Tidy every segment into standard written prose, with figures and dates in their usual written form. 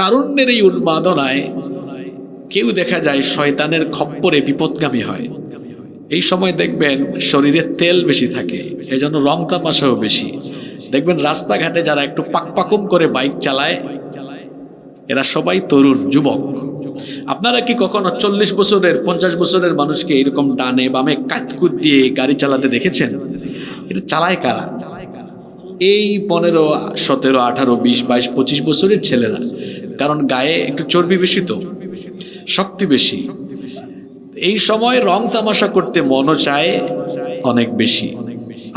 তারুণ্যের এই উন্মাদনায় কেউ দেখা যায় শয়তানের খপ্পরে বিপদগামী হয়। এই সময় দেখবেন শরীরে তেল বেশি থাকে, এই জন্য রং তামাশাও বেশি। দেখবেন রাস্তাঘাটে যারা একটু পাকপাকুম করে বাইক চালায় এরা সবাই তরুণ যুবক। আপনারা কি কখনো 40 বছরের 50 বছরের মানুষকে এরকম ডানে বামে কাটকুট দিয়ে গাড়ি চালাতে দেখেছেন? এটা চালায় কারা? এই 15, 17, 18, 20, 22, 25 বছরের ছেলেরা। কারণ গায়ে একটু চর্বি বেশি, তো শক্তি বেশি। এই সময় রং তামাশা করতে মনও চায় অনেক বেশি।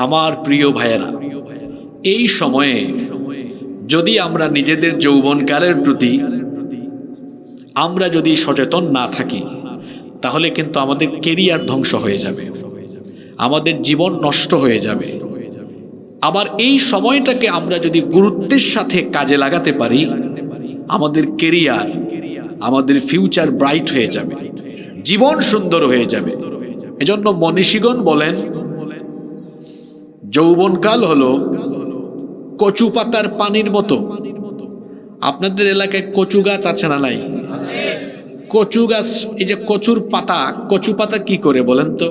আমার প্রিয় ভাইয়েরা, এই সময়ে যদি আমরা নিজেদের যৌবনকালের প্রতি আমরা যদি সচেতন না থাকি, তাহলে কিন্তু আমাদের কেরিয়ার ধ্বংস হয়ে যাবে, আমাদের জীবন নষ্ট হয়ে যাবে। আবার এই সময়টাকে আমরা যদি গুরুত্বের সাথে কাজে লাগাতে পারি, আমাদের কেরিয়ার, আমাদের ফিউচার ব্রাইট হয়ে যাবে, জীবন সুন্দর হয়ে যাবে। এজন্য মনীষীগণ বলেন, যৌবনকাল হলো কচু পাতার পানির মতো। আপনাদের এলাকায় কচু গাছ আছে না নাই? কচু গাছ, এই যে কচুর পাতা, কচু পাতা কি করে বলেন তো?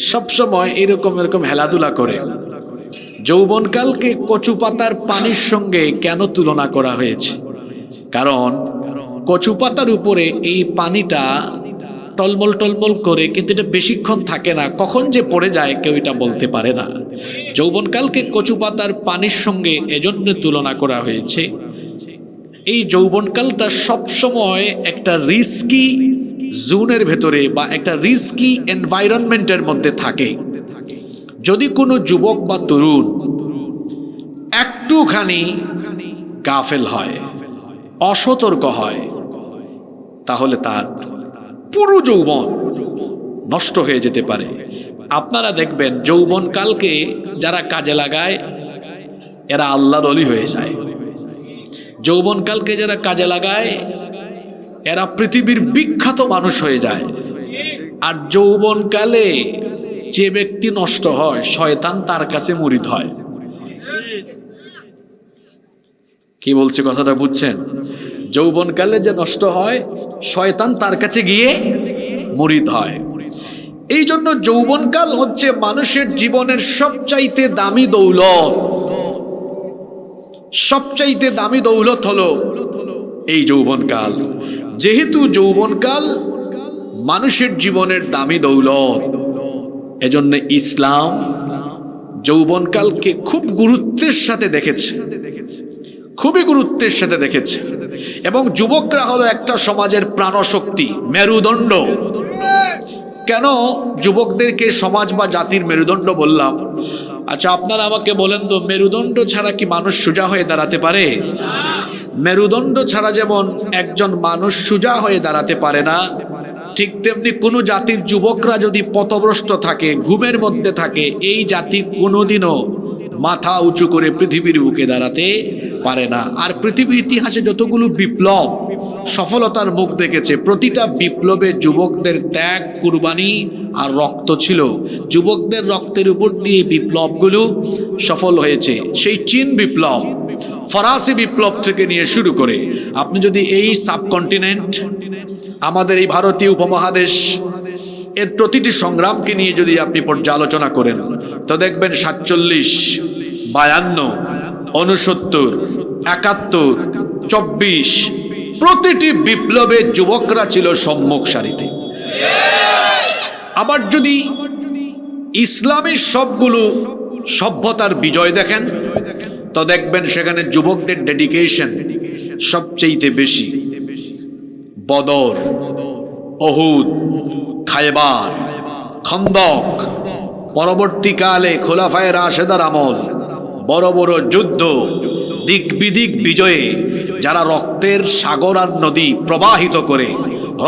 সবসময় এরকম হেলাধুলা করে। যৌবনকালকে কচু পাতার পানির সঙ্গে কেন তুলনা করা হয়েছে? কারণ কচু পাতার উপরে এই পানিটা টলমল টলমল করে, কিন্তু এটা বেশিক্ষণ থাকে না, কখন যে পড়ে যায় কেউ এটা বলতে পারে না। যৌবনকালকে কচু পাতার পানির সঙ্গে এজন্য তুলনা করা হয়েছে, এই যৌবনকালটা সবসময় একটা রিস্কি জোনের ভেতরে বা একটা রিস্কি এনভায়রনমেন্টের মধ্যে থাকে। যদি কোনো যুবক বা তরুণ একটুখানি গাফেল হয়, অসতর্ক হয়, তাহলে তার পুরো যৌবন নষ্ট হয়ে যেতে পারে। আপনারা দেখবেন যৌবনকালকে যারা কাজে লাগায় এরা আল্লাহর ওলি হয়ে যায়। যৌবনকালকে যারা কাজে লাগায় এরা পৃথিবীর বিখ্যাত মানুষ হয়ে যায়। আর যৌবনকালে যে ব্যক্তি নষ্ট হয়, শয়তান তার কাছে মুরিদ হয়। কি বলছে কথাটা বুঝছেন? যৌবনকালে যে নষ্ট হয়, শয়তান তার কাছে গিয়ে মুরিদ হয়। এই জন্য যৌবনকাল হচ্ছে মানুষের জীবনের সবচাইতে দামি দৌলত। সবচাইতে দামি দৌলত হলো এই যৌবনকাল। যেহেতু যৌবনকাল মানুষের জীবনের দামি দৌলত, এজন্য ইসলাম যৌবনকালকে খুব গুরুত্বের সাথে দেখেছে, খুবই গুরুত্বের সাথে দেখেছে। এবং যুবকরা হলো একটা সমাজের প্রাণশক্তি, মেরুদণ্ড। কেন যুবকদেরকে সমাজ বা জাতির মেরুদণ্ড বললাম? আচ্ছা, আপনারা আমাকে বলেন তো, মেরুদণ্ড ছাড়া কি মানুষ সোজা হয়ে দাঁড়াতে পারে? মেরুদণ্ড ছাড়া যেমন একজন মানুষ সোজা হয়ে দাঁড়াতে পারে না, ঠিক তেমনি কোনো জাতির যুবকরা যদি পথভ্রষ্ট থাকে, ঘুমের মধ্যে থাকে, এই জাতি কোনোদিনও মাথা উঁচু করে পৃথিবীর বুকে দাঁড়াতে পারে না। আর পৃথিবীর ইতিহাসে যতগুলো বিপ্লব সফলতার মুখ দেখেছে, প্রতিটা বিপ্লবে যুবকদের ত্যাগ, কুরবানি আর রক্ত ছিল। যুবকদের রক্তের উপর দিয়ে বিপ্লবগুলো সফল হয়েছে। সেই চীন বিপ্লব, ফরাসি বিপ্লব থেকে নিয়ে শুরু করে, আপনি যদি এই সাবকন্টিনেন্ট, আমাদের এই ভারতীয় উপমহাদেশ, এর প্রতিটি সংগ্রামকে নিয়ে যদি আপনি পর্যালোচনা করেন, তো দেখবেন 47, 52, 69, 71, 24 প্রতিটি বিপ্লবে যুবকরা ছিল সম্মুখ সারিতে। আবার যদি ইসলামের সবগুলো সভ্যতার বিজয় দেখেন, তো দেখবেন সেখানে যুবকদের ডেডিকেশন সবচেয়ে বেশি। বদর, উহুদ, খায়বার, খন্দক, পরবর্তীকালে খোলাফায়ে রাশেদার আমল, বড় বড় যুদ্ধ, দিক বিদিক বিজয়ে যারা রক্তের সাগর আর নদী প্রবাহিত করে,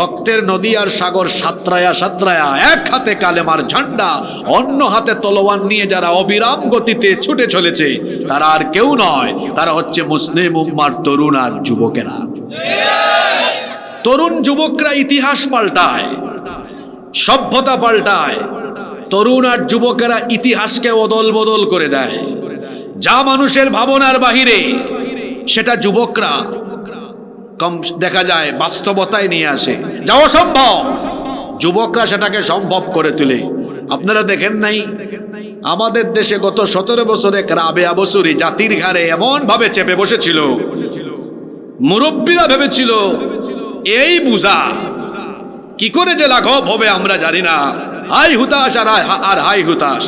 রক্তের নদী আর সাগর সাঁতরায়া সাঁতরায়া এক হাতে কালেমার ঝান্ডা, অন্য হাতে তলোয়ার নিয়ে যারা অবিরাম গতিতে ছুটে চলেছে, তারা আর কেউ নয়, তারা হচ্ছে মুসলিম উম্মার তরুণ আর যুবকেরা। তরুণ যুবকরা ইতিহাস পাল্টায়, সভ্যতা পাল্টায়। তরুণ আর যুবকেরা ইতিহাসকে অদল বদল করে দেয়। যা মানুষের ভাবনার বাহিরে, সেটা যুবকরা কম দেখা যায় বাস্তবতায় নিয়ে আসে, যাওয়া সম্ভব, যুবকরা সেটাকে সম্ভব করে তোলে। আপনারা দেখেন নাই আমাদের দেশে গত 17 বছরে রাবেয়া বসুরি জাতির ঘাড়ে এমন ভাবে চেপে বসেছিল, মুরব্বীরা ভেবেছিল এই বুঝা কি করে যে লাঘব হবে আমরা জানি না, হাই হুতাশ আর হাই হুতাশ।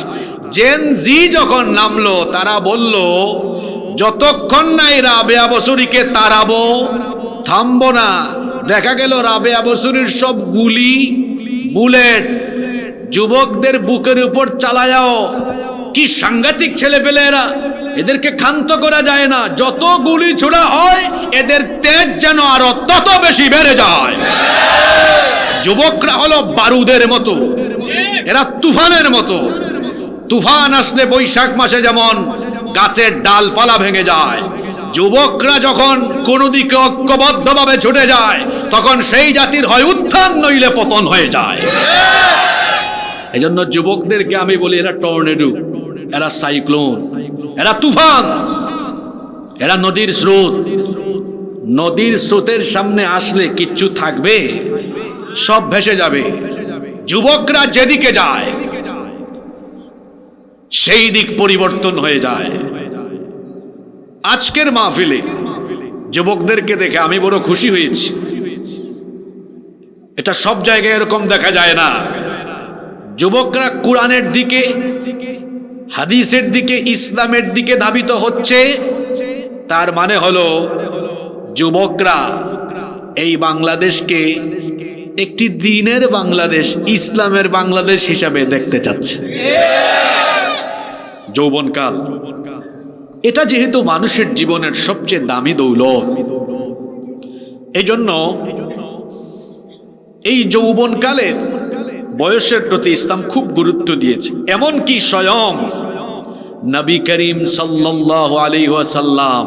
জেন জি যখন নামলো তারা বলল যতক্ষণ নাই রাবেয়া বসুরিকে তাড়াবো থামবো না। দেখা গেল রাবেয়া বসুরির সব গুলি বুলেট যুবকদের বুকের উপর চালায়াও, কি সাংঘাতিক ছেলে পেলে এরা, এদেরকে ক্ষান্ত করা যায় না। যত গুলি ছোড়া হয় এদের তেজ যেন আরো তত বেশি বেড়ে যায়। যুবকরা হলো বারুদের মতো, এরা তুফানের মতো। তুফান আসলে বৈশাখ মাসে যেমন গাছের ডালপালা ভেঙে যায়, যুবকরা যখন কোন দিকে ঐক্যবদ্ধভাবে ছুটে যায় তখন সেই জাতির হয় উত্থান নইলে পতন হয়ে যায়। এজন্য যুবকদেরকে আমি বলি এরা টর্নেডো, এরা সাইক্লোন, এরা তুফান, এরা নদীর স্রোত। নদীর স্রোতের সামনে আসলে কিচ্ছু থাকবে, সব ভেসে যাবে। যুবকরা যেদিকে যায় সেই দিক পরিবর্তন হয়ে যায়। আজকের মাহফিলে যুবকদেরকে দেখে আমি বড় খুশি হয়েছি। এটা সব জায়গায় এরকম দেখা যায় না। যুবকরা কোরআনের দিকে, হাদিসের দিকে, ইসলামের দিকে ধাবিত হচ্ছে। তার মানে হলো যুবকরা এই বাংলাদেশকে একটি দ্বীনের বাংলাদেশ, ইসলামের বাংলাদেশ হিসাবে দেখতে চাচ্ছে। যৌবনকাল এটা যেহেতু মানুষের জীবনের সবচেয়ে দামি দৌলত, এজন্য এই যৌবনকালের বয়সের প্রতি ইসলাম খুব গুরুত্ব দিয়েছে। এমনকি স্বয়ং নবী করিম সাল্লাল্লাহু আলাইহি ওয়াসাল্লাম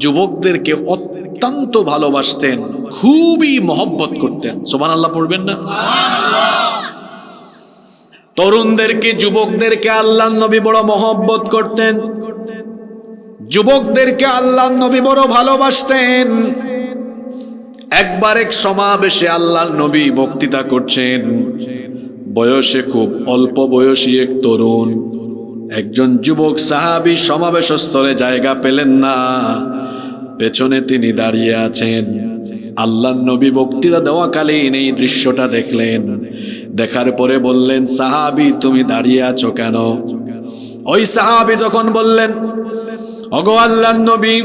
যুবকদেরকে অত্যন্ত ভালোবাসতেন, খুবই মহব্বত করতেন। সুবহানাল্লাহ পড়বেন না? তরুণদেরকে, যুবকদেরকে আল্লাহর নবী বড় মহব্বত করতেন, যুবকদেরকে আল্লাহর নবী বড় ভালোবাসতেন। একবার এক সমাবেশে আল্লাহর নবী বক্তৃতা করছেন, বয়সে খুব অল্প বয়সী এক তরুণ, একজন যুবক সাহাবী সমাবেশস্থলে জায়গা পেলেন না, পেছনে তিনি দাঁড়িয়ে আছেন। আল্লাহর নবী বক্তৃতা দেওয়াকালীন এই দৃশ্যটা দেখলেন, দেখার পরে বললেন, সাহাবী তুমি দাঁড়িয়ে আছো কেন? ওই সাহাবী তখন বললেন, ওগো আল্লাহর নবী,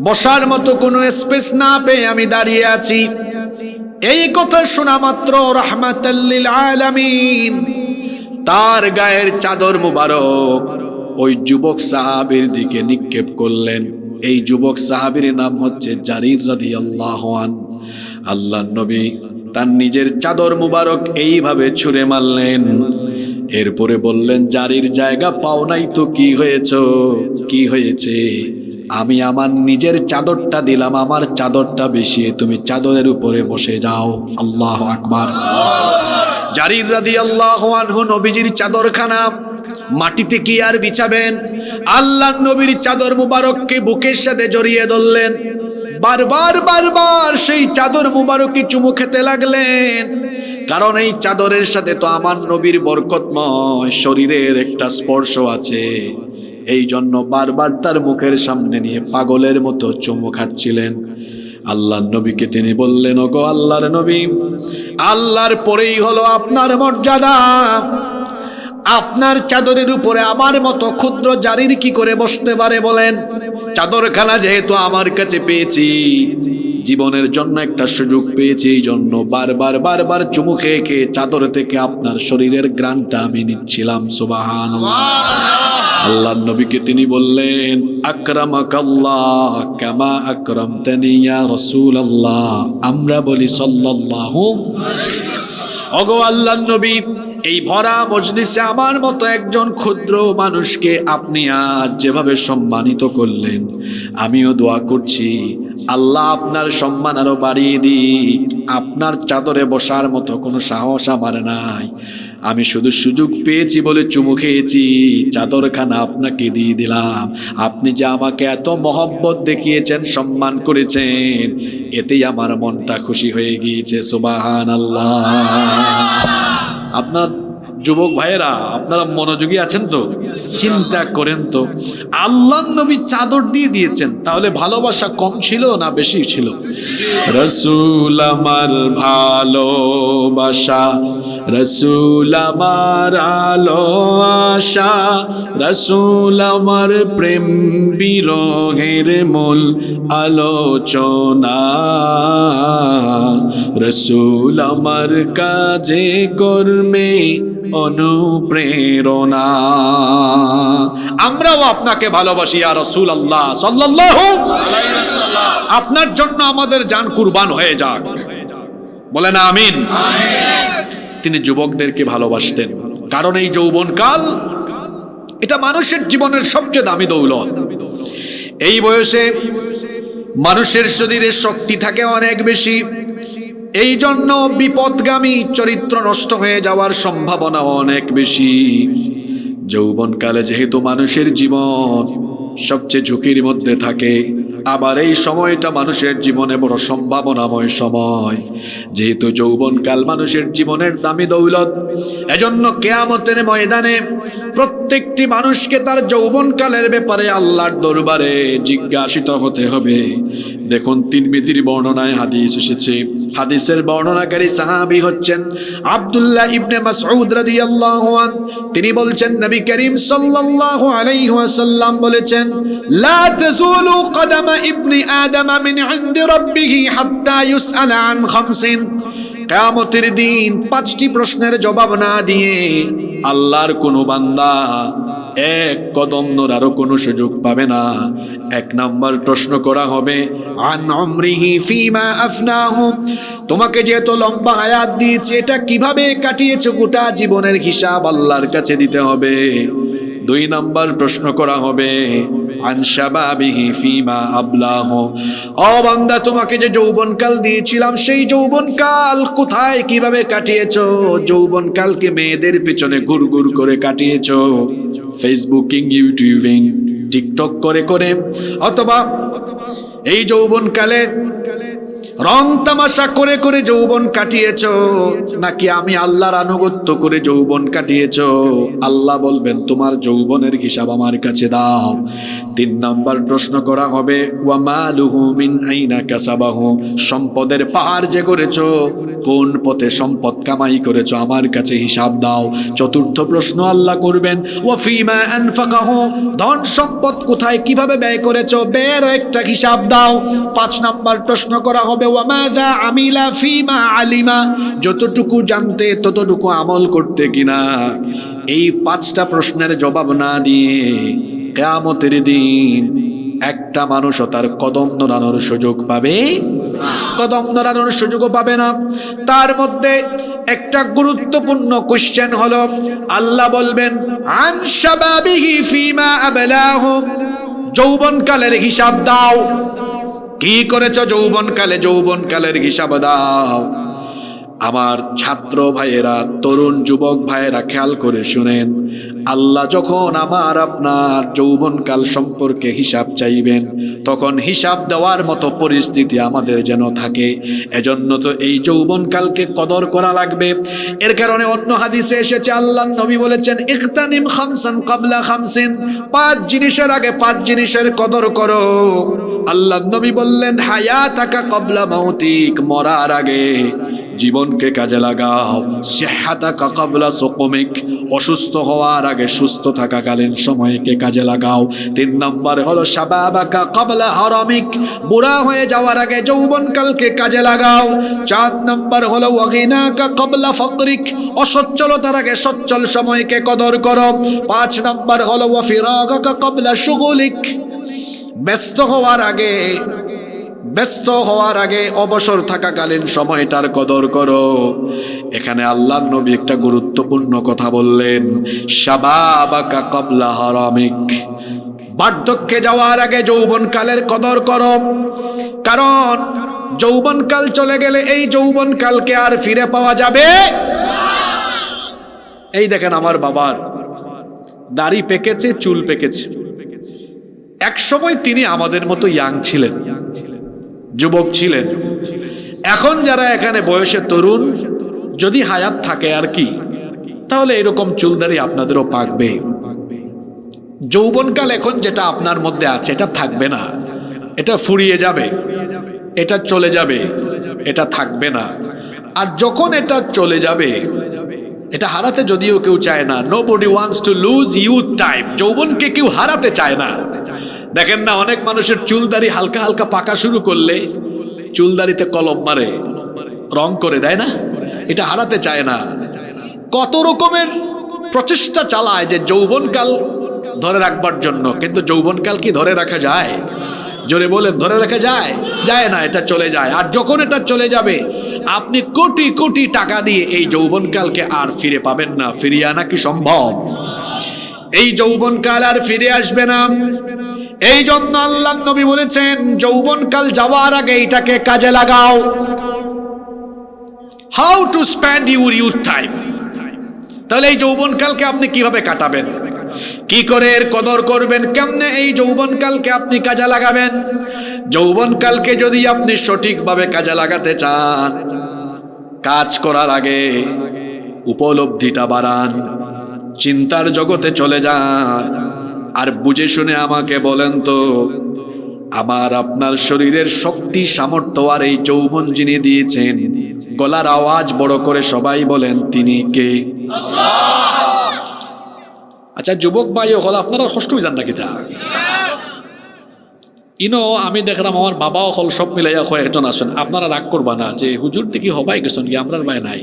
বসার মতো কোনো স্পেস না পেয়ে আমি দাঁড়িয়ে আছি। এই কথা শোনা মাত্র রাহমাতাল লিল আলামিন তার গায়ের চাদর মুবারক ওই যুবক সাহাবীর দিকে নিক্ষেপ করলেন। এই যুবক সাহাবীর নাম হচ্ছে জারির রাদিয়াল্লাহু আনহু। আল্লাহর নবী তার নিজের চাদর মুবারক এইভাবে ছুঁড়ে মারলেন। এরপরে বললেন, জারির জায়গা পাও নাই তো কি হয়েছে? কি হয়েছে? আমি আমার নিজের চাদরটা দিলাম, আমার চাদরটা বেশিয়ে তুমি চাদরের উপরে বসে যাও। আল্লাহু আকবার। জারির রাদিয়াল্লাহু আনহু নবীজির চাদরখানা মাটিতে কি আর বিছাবেন, আল্লাহর নবীর চাদর মুবারককে বুকের সাথে জড়িয়ে ধরলেন, বারবার বারবার সেই চাদর মুবারককে চুমু খেতে লাগলেন। কারণ এই চাদরের সাথে তো আমার নবীর বরকতময় শরীরের একটা স্পর্শ আছে। এই জন্য বারবার তার মুখের সামনে নিয়ে পাগলের মতো চুমু খাচ্ছিলেন। আল্লাহর নবীকে তিনি বললেন, ওগো আল্লাহর নবী, আল্লাহর পরেই হলো আপনার মর্যাদা, আপনার চাদরের উপরে আমার মতো ক্ষুদ্র জারির কি করে বসতে পারে বলেন? চাদরখানা যেহেতু আমার কাছে পেয়েছি, জীবনের জন্য একটা সুযোগ পেয়েছি, এই জন্য বারবার বারবার চুমু খেয়ে খেয়ে চাদর থেকে আপনার শরীরের ঘ্রাণটা আমি নিচ্ছিলাম। সুবহানাল্লাহ। আল্লাহর নবীকে তিনি বললেন, আকরামাকাল্লাহ কামা আকরামতানি ইয়া রাসূলুল্লাহ। আমরা বলি সাল্লাল্লাহু আলাইহি ওয়াসাল্লাম। ওগো আল্লাহর নবী, এই ভরা মজলিসে আমার মতো একজন ক্ষুদ্র মানুষকে আপনি আজ যেভাবে সম্মানিত করলেন, আমিও দোয়া করছি আল্লাহ আপনার সম্মান আরো বাড়িয়ে দিক। আপনার চাদরে বসার মতো কোনো সাহস আমার নাই, আমি শুধু সুযোগ পেয়েছি বলে চুমু খেয়েছি, চাদরখানা আপনাকে দিয়ে দিলাম। আপনি যে আমাকে এত মহব্বত দেখিয়েছেন, সম্মান করেছেন, এতেই আমার মনটা খুশি হয়ে গিয়েছে। সুবহানাল্লাহ। আপনার যুবক ভাইয়েরা, আপনারা মনোযোগী আছেন তো? চিন্তা করেন তো, আল্লাহর নবী চাদর দিয়ে দিয়েছেন, তাহলে ভালোবাসা কম ছিল না বেশি ছিল? রাসূল আমার ভালোবাসা, রাসূল আমার আলো আশা, রাসূল আমার প্রেম বিরহের মূল আলোচনা, রাসূল আমার কাজে কর্মে অনুপ্রেরণা। আমরাও আপনাকে ভালোবাসি ইয়া রাসূলুল্লাহ সাল্লাল্লাহু আলাইহি ওয়াসাল্লাম। আপনার জন্য আমাদের জান কুরবান হয়ে যাক, বলেন আমিন। তিনি যুবকদেরকে ভালোবাসতেন, কারণ এই যৌবনকাল এটা মানুষের জীবনের সবচেয়ে দামি দৌলত। এই বয়সে মানুষের শরীরে শক্তি থাকে অনেক বেশি, এই জন্য বিপদগামী চরিত্র নষ্ট হয়ে যাওয়ার সম্ভাবনা অনেক বেশি। যৌবনকালে যেহেতু মানুষের জীবন সবচেয়ে ঝুঁকির মধ্যে থাকে, আবার এই সময়টা মানুষের জীবনে বড় সম্ভাবনাময় সময়। যেহেতু যৌবনকাল মানুষের জীবনের দামি দৌলত, এজন্য কিয়ামতের ময়দানে প্রত্যেকটি মানুষকে তার যৌবনকালের ব্যাপারে আল্লাহর দরবারে জিজ্ঞাসিত হতে হবে। দেখুন, তিরমিজির বর্ণনায় হাদিস এসেছে, হাদিসের বর্ণনাকারী সাহাবী হচ্ছেন আব্দুল্লাহ ইবনে মাসউদ রাদিয়াল্লাহু আনহু। তিনি বলছেন, নবী করিম সাল্লাল্লাহু আলাইহি ওয়াসাল্লাম বলেছেন, লা তাযুলু কদামা ইবনি আদম মিন ইনদি রাব্বিহি হাত্তা ইউসআলা আন খামসিন। কিয়ামতের দিন 5টি প্রশ্নের জবাব না দিয়ে আল্লাহর কোনো বান্দা এক কদম নড়ারও কোনো সুযোগ পাবে না। 1 নাম্বার প্রশ্ন করা হবে, আন উমরিহি ফিমা আফনাহু, তোমাকে যে এত লম্বা হায়াত দিয়েছে এটা কিভাবে কাটিয়েছো, গোটা জীবনের হিসাব আল্লাহর কাছে দিতে হবে। 2 নাম্বার প্রশ্ন করা হবে, আন শাবাবিহি ফিমা আবলাহু, ও বান্দা তোমাকে যে যৌবনকাল দিয়েছিলাম সেই যৌবনকাল কোথায় কিভাবে কাটিয়েছো? যৌবনকালকে মেয়েদের পিছনে ঘুরঘুর করে কাটিয়েছো, ফেসবুকিং, ইউটিউবিং, টিকটক করে করে, অথবা এই যৌবনকালে রং তামাশা করে করে যৌবন কাটিয়েছো, নাকি আমি আল্লাহর আনুগত্য করে যৌবন কাটিয়েছো? আল্লাহ বলবেন তোমার যৌবনের হিসাব আমার কাছে দাও। 3 নাম্বার প্রশ্ন করা হবে, ওয়া মালুহু মিন আইনা কাসাবাহু, সম্পদের পাহাড় যে করেছো, কোন পথে সম্পদ কামাই করেছো আমার কাছে হিসাব দাও। 4র্থ প্রশ্ন আল্লাহ করবেন, ওয়া ফিমা আনফাকাহু, ধন সম্পদ কোথায় কিভাবে ব্যয় করেছো, ব্যয়ের একটা হিসাব দাও। 5 নাম্বার প্রশ্ন করা হবে, ওয়া মাযা আমিলা ফিমা আলিমা, যতটুকু জানতে ততটুকু আমল করতে কিনা। এই 5টা প্রশ্নের জবাব না দিয়ে কিয়ামতের দিন একটা মানুষও তার কদম নড়ানোর সুযোগ পাবে, কদম নড়ানোর সুযোগও পাবে না। তার মধ্যে একটা গুরুত্বপূর্ণ কোশ্চেন হলো, আল্লাহ বলবেন, আন শাবাবিহি ফিমা আবলাহু, যৌবনকালের হিসাব দাও, কি করেছো যৌবনকালে, যৌবনকালের হিসাব দাও। আমার ছাত্র ভাইয়েরা, তরুণ যুবক ভাইয়েরা, খেয়াল করে শুনেন, আল্লাহ যখন আমার আপনার যৌবনকাল সম্পর্কে হিসাব চাইবেন, তখন হিসাব দেওয়ার মতো পরিস্থিতি আমাদের যেন থাকে। এজন্য তো এই যৌবনকালকে কদর করা লাগবে। এর কারণে অন্য হাদিসে এসেছে, আল্লাহর নবী বলেছেন, ইগতানিম খামসান ক্বাবলা খামসিন, 5 জিনিসের আগে 5 জিনিসের কদর করো। আল্লাহর নবী বললেন, হায়াতাকা ক্বাবলা মাউতিক, মরার আগে জীবনকে কাজে লাগাও। সিহহাতাকা ক্বাবলা সুকুমিক, অসুস্থ হওয়ার আগে সুস্থ থাকাকালীন সময়কে কাজে লাগাও। 3 নম্বর হলো শাবাবাকা ক্বাবলা হারামিক, বুড়া হয়ে যাওয়ার আগে যৌবনকালকে কাজে লাগাও। 4 নম্বর হলো ওয়াগিনাকা ক্বাবলা ফাকরিক, অসচ্ছলতার আগে সচ্ছল সময়কে কদর করো। 5 নম্বর হলো ওয়াফিরাগাকা ক্বাবলা শুগুলিক, ব্যস্ত হওয়ার আগে অবসর থাকাকালীন সময়টার কদর করো। এখানে আল্লাহর নবী একটা গুরুত্বপূর্ণ কথা বললেন, শাবাবাকা ক্বাবলা হারামিক, বার্ধক্যে যাওয়ার আগে যৌবনকালের কদর করো। কারণ যৌবনকাল চলে গেলে এই যৌবনকালকে আর ফিরে পাওয়া যাবে। এই দেখেন আমার বাবার দাড়ি পেকেছে, চুল পেকেছে। এক সময় তিনি আমাদের মতো ইয়াং ছিলেন, যুবক ছিলেন। এখন যারা এখানে বয়সে তরুণ, যদি হায়াত থাকে আর কি, তাহলে এরকম চুলদারি আপনাদেরও পাকবে। যৌবনকাল এখন যেটা আপনার মধ্যে আছে এটা থাকবে না, এটা ফুরিয়ে যাবে, এটা চলে যাবে, এটা থাকবে না। আর যখন এটা চলে যাবে, এটা হারাতে যদিও কেউ চায় না, nobody wants to lose youth time. যৌবনকে কেউ হারাতে চায় না। দেখেন না, অনেক মানুষের চুলদারি হালকা হালকা পাকা শুরু করলে চুলদারিতে কলম মারে, রং করে দেয় না, এটা হারাতে চায় না। কত রকমের প্রচেষ্টা চালায় যে যৌবনকাল ধরে রাখবার জন্য, কিন্তু যৌবনকাল কি ধরে রাখা যায়? জোরে বলেন, ধরে রাখা যায়? যায় না, এটা চলে যায়। আর যখন এটা চলে যাবে, আপনি কোটি কোটি টাকা দিয়ে এই যৌবনকালকে আর ফিরে পাবেন না। ফিরিয়ে আনা কি সম্ভব? এই যৌবনকাল আর ফিরে আসবে না। এই জন্য আল্লাহ নবী বলেছেন, যৌবনকাল যাওয়ার আগে এটাকে কাজে লাগাও। How to spend your youth time. তাহলে এই যৌবনকালকে আপনি কিভাবে কাটাবেন, কি করে এর কদর করবেন, কেমনে এই যৌবনকালকে আপনি কাজে লাগাবেন? যৌবনকালকে যদি আপনি সঠিকভাবে কাজে লাগাতে চান, কাজ করার আগে উপলব্ধিটা বাড়ান, চিন্তার জগতে চলে যান। আর বুঝে শুনে আমাকে বলেন তো, আমার আপনার শরীরের শক্তি সামর্থ্য আর এই যৌবন যিনি দিয়েছেন, গলার আওয়াজ বড় করে সবাই বলেন, তিনি কে? আচ্ছা যুবক ভাই হল, আপনারা কষ্ট হয়ে যান নাকি? তা ইনো আমি দেখলাম আমার বাবাও হল, সব মিলাইয়া কয়েকজন আসেন। আপনারা রাগ করবা না যে হুজুর দেখি হবাই গেছেন কি, আমরার ভাই নাই।